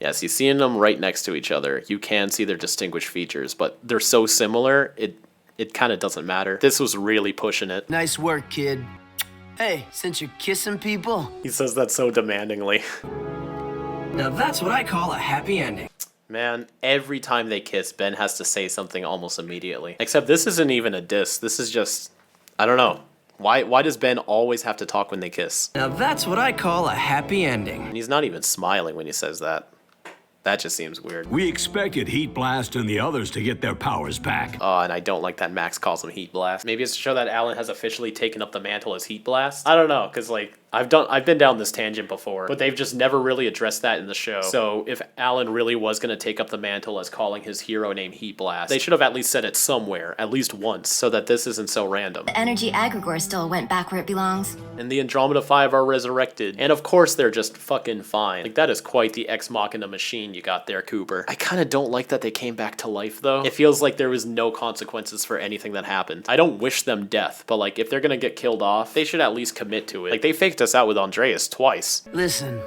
Yes, you're seeing them right next to each other. You can see their distinguished features, but they're so similar, it kind of doesn't matter. This was really pushing it. Nice work, kid. Hey, since you're kissing people... He says that so demandingly. Now that's what I call a happy ending. Man, every time they kiss, Ben has to say something almost immediately. Except this isn't even a diss. This is just, I don't know. Why does Ben always have to talk when they kiss? Now that's what I call a happy ending. And he's not even smiling when he says that. That just seems weird. We expected Heat Blast and the others to get their powers back. Oh, and I don't like that Max calls him Heat Blast. Maybe it's to show that Alan has officially taken up the mantle as Heat Blast. I don't know, because like, I've been down this tangent before, but they've just never really addressed that in the show. So if Alan really was going to take up the mantle as calling his hero name Heat Blast, they should have at least said it somewhere, at least once, so that this isn't so random. The energy aggregore still went back where it belongs. And the Andromeda 5 are resurrected. And of course they're just fucking fine. Like, that is quite the Ex Machina machine you got there, Cooper. I kind of don't like that they came back to life, though. It feels like there was no consequences for anything that happened. I don't wish them death, but like, if they're gonna get killed off, they should at least commit to it. Like, they faked us out with Andreas twice. Listen,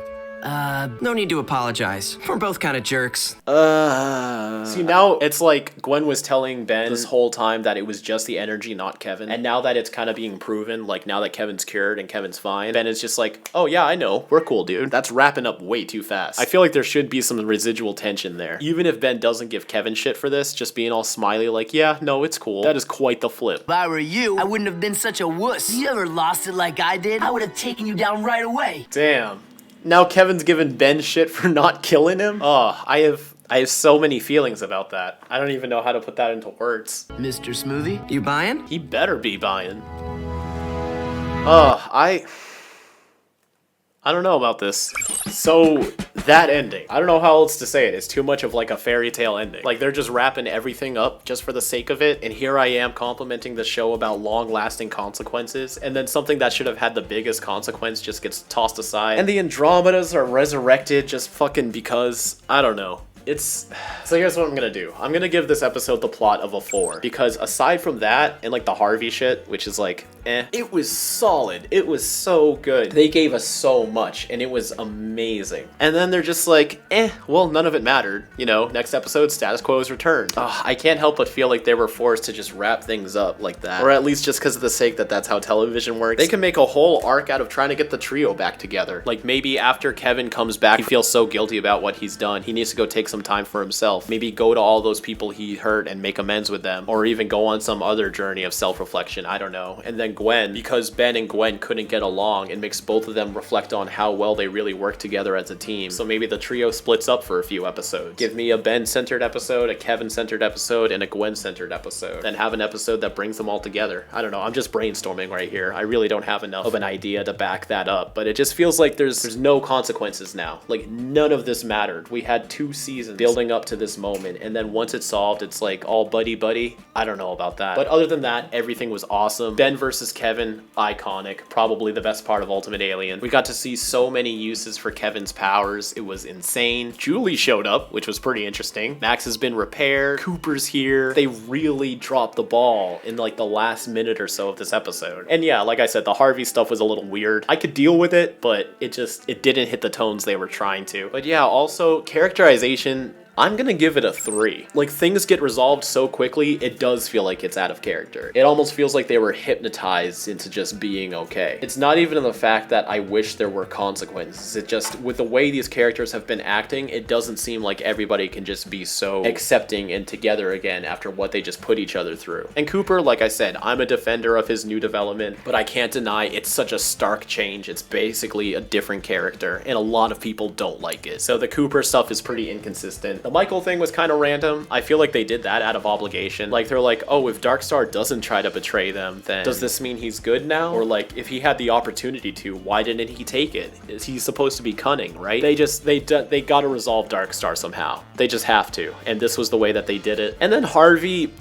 no need to apologize. We're both kind of jerks. See, now it's like Gwen was telling Ben this whole time that it was just the energy, not Kevin. And now that it's kind of being proven, like now that Kevin's cured and Kevin's fine, Ben is just like, oh yeah, I know, we're cool, dude. That's wrapping up way too fast. I feel like there should be some residual tension there. Even if Ben doesn't give Kevin shit for this, just being all smiley like, yeah, no, it's cool. That is quite the flip. If I were you, I wouldn't have been such a wuss. If you ever lost it like I did, I would have taken you down right away. Damn. Now Kevin's giving Ben shit for not killing him? Oh, I have so many feelings about that. I don't even know how to put that into words. Mr. Smoothie? You buying? He better be buying. Oh, I don't know about this. So, that ending. I don't know how else to say it. It's too much of like a fairy tale ending. Like, they're just wrapping everything up just for the sake of it, and here I am complimenting the show about long-lasting consequences, and then something that should have had the biggest consequence just gets tossed aside, and the Andromedas are resurrected just fucking because, I don't know. So here's what I'm gonna do. I'm gonna give this episode the plot of a 4, because aside from that and like the Harvey shit, which is like it was solid. It was so good. They gave us so much and it was amazing. And then they're just like, well, none of it mattered. You know, next episode, status quo is returned. I can't help but feel like they were forced to just wrap things up like that, or at least just because of the sake that that's how television works. They can make a whole arc out of trying to get the trio back together. Like maybe after Kevin comes back, he feels so guilty about what he's done. He needs to go take some time for himself. Maybe go to all those people he hurt and make amends with them, or even go on some other journey of self-reflection. I don't know. And then Gwen, because Ben and Gwen couldn't get along, it makes both of them reflect on how well they really work together as a team. So maybe the trio splits up for a few episodes. Give me a Ben-centered episode, a Kevin-centered episode, and a Gwen-centered episode. Then have an episode that brings them all together. I don't know. I'm just brainstorming right here. I really don't have enough of an idea to back that up, but it just feels like there's no consequences now. Like none of this mattered. We had 2 seasons building up to this moment, and then once it's solved, it's like all buddy-buddy. I don't know about that. But other than that, everything was awesome. Ben versus Kevin, iconic. Probably the best part of Ultimate Alien. We got to see so many uses for Kevin's powers. It was insane. Julie showed up, which was pretty interesting. Max has been repaired. Cooper's here. They really dropped the ball in like the last minute or so of this episode. And yeah, like I said, the Harvey stuff was a little weird. I could deal with it, but it didn't hit the tones they were trying to. But yeah, also characterization, I'm gonna give it a 3. Like things get resolved so quickly, it does feel like it's out of character. It almost feels like they were hypnotized into just being okay. It's not even in the fact that I wish there were consequences. It just, with the way these characters have been acting, it doesn't seem like everybody can just be so accepting and together again after what they just put each other through. And Cooper, like I said, I'm a defender of his new development, but I can't deny it's such a stark change. It's basically a different character, and a lot of people don't like it. So the Cooper stuff is pretty inconsistent. The Michael thing was kind of random. I feel like they did that out of obligation. Like they're like, oh, if Darkstar doesn't try to betray them, then does this mean he's good now? Or like, if he had the opportunity to, why didn't he take it? Is he supposed to be cunning, right? They gotta resolve Darkstar somehow. They just have to. And this was the way that they did it. And then Harvey,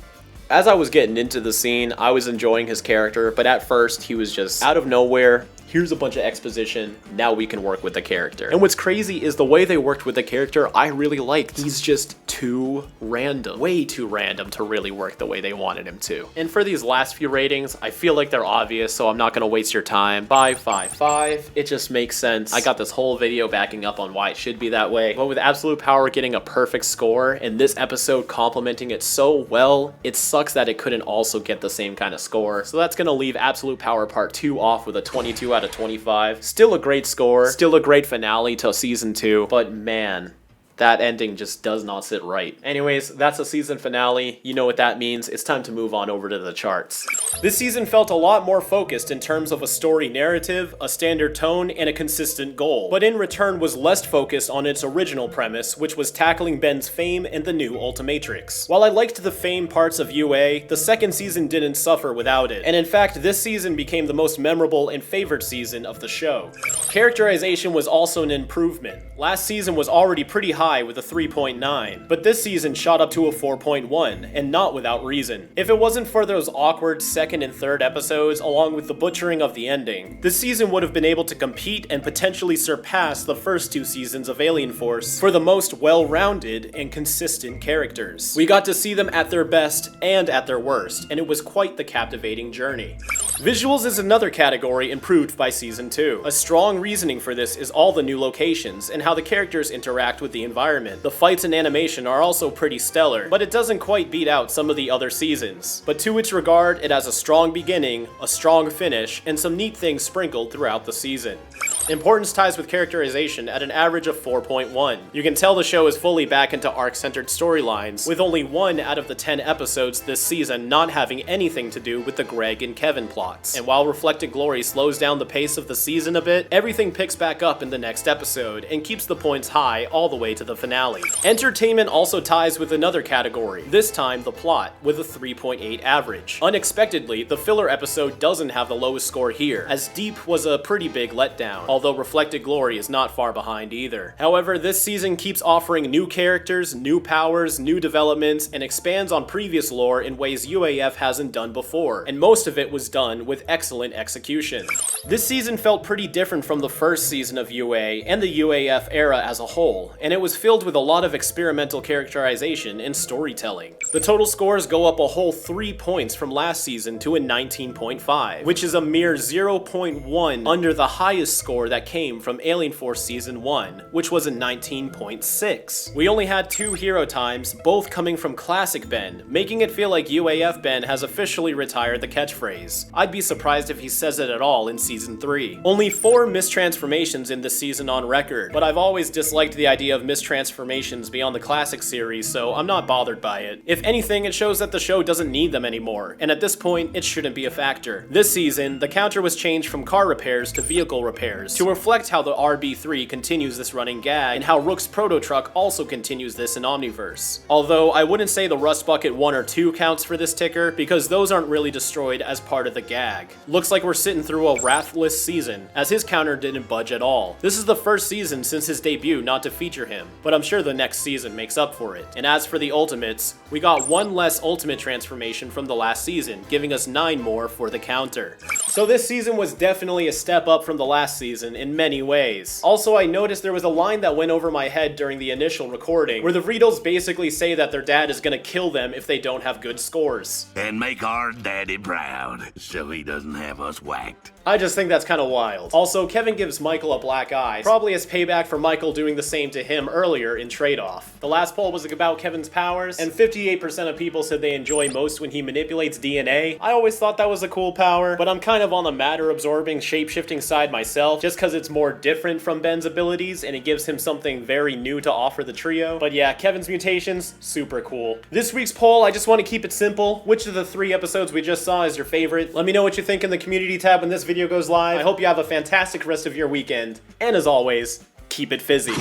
as I was getting into the scene, I was enjoying his character, but at first he was just out of nowhere. Here's a bunch of exposition, now we can work with the character. And what's crazy is the way they worked with the character, I really liked. He's just too random, way too random to really work the way they wanted him to. And for these last few ratings, I feel like they're obvious, so I'm not gonna waste your time. 5, 5, 5, it just makes sense. I got this whole video backing up on why it should be that way, but with Absolute Power getting a perfect score, and this episode complimenting it so well, it sucks that it couldn't also get the same kind of score. So that's gonna leave Absolute Power Part 2 off with a 22 out of 25. Still a great score, still a great finale to season 2, but man, that ending just does not sit right. Anyways, that's a season finale. You know what that means. It's time to move on over to the charts. This season felt a lot more focused in terms of a story narrative, a standard tone, and a consistent goal, but in return was less focused on its original premise, which was tackling Ben's fame and the new Ultimatrix. While I liked the fame parts of UA, the second season didn't suffer without it, and in fact, this season became the most memorable and favored season of the show. Characterization was also an improvement. Last season was already pretty high with a 3.9, but this season shot up to a 4.1, and not without reason. If it wasn't for those awkward second and third episodes, along with the butchering of the ending, this season would have been able to compete and potentially surpass the first 2 seasons of Alien Force for the most well-rounded and consistent characters. We got to see them at their best and at their worst, and it was quite the captivating journey. Visuals is another category improved by season 2. A strong reasoning for this is all the new locations and how the characters interact with the environment. The fights and animation are also pretty stellar, but it doesn't quite beat out some of the other seasons. But to its regard, it has a strong beginning, a strong finish, and some neat things sprinkled throughout the season. Importance ties with characterization at an average of 4.1. You can tell the show is fully back into arc-centered storylines, with only 1 out of the 10 episodes this season not having anything to do with the Greg and Kevin plots. And while Reflected Glory slows down the pace of the season a bit, everything picks back up in the next episode and keeps the points high all the way to the finale. Entertainment also ties with another category, this time the plot, with a 3.8 average. Unexpectedly, the filler episode doesn't have the lowest score here, as Deep was a pretty big letdown. although Reflected Glory is not far behind either. However, this season keeps offering new characters, new powers, new developments, and expands on previous lore in ways UAF hasn't done before, and most of it was done with excellent execution. This season felt pretty different from the first season of UA and the UAF era as a whole, and it was filled with a lot of experimental characterization and storytelling. The total scores go up a whole 3 points from last season to a 19.5, which is a mere 0.1 under the highest score that came from Alien Force Season 1, which was a 19.6. We only had 2 hero times, both coming from Classic Ben, making it feel like UAF Ben has officially retired the catchphrase. I'd be surprised if he says it at all in Season 3. Only 4 mistransformations in this season on record, but I've always disliked the idea of mistransformations beyond the Classic series, so I'm not bothered by it. If anything, it shows that the show doesn't need them anymore, and at this point, it shouldn't be a factor. This season, the counter was changed from car repairs to vehicle repairs, to reflect how the RB3 continues this running gag, and how Rook's proto-truck also continues this in Omniverse. Although, I wouldn't say the Rust Bucket 1 or 2 counts for this ticker, because those aren't really destroyed as part of the gag. Looks like we're sitting through a wrathless season, as his counter didn't budge at all. This is the first season since his debut not to feature him, but I'm sure the next season makes up for it. And as for the ultimates, we got 1 less ultimate transformation from the last season, giving us 9 more for the counter. So this season was definitely a step up from the last season in many ways. Also, I noticed there was a line that went over my head during the initial recording, where the Riedels basically say that their dad is gonna kill them if they don't have good scores. And make our daddy proud, so he doesn't have us whacked. I just think that's kinda wild. Also, Kevin gives Michael a black eye, probably as payback for Michael doing the same to him earlier in Trade-Off. The last poll was about Kevin's powers, and 58% of people said they enjoy most when he manipulates DNA. I always thought that was a cool power, but I'm kind of on the matter-absorbing, shape-shifting side myself, just because it's more different from Ben's abilities, and it gives him something very new to offer the trio. But yeah, Kevin's mutations, super cool. This week's poll, I just want to keep it simple. Which of the 3 episodes we just saw is your favorite? Let me know what you think in the community tab when this video goes live. I hope you have a fantastic rest of your weekend, and as always, keep it fizzy.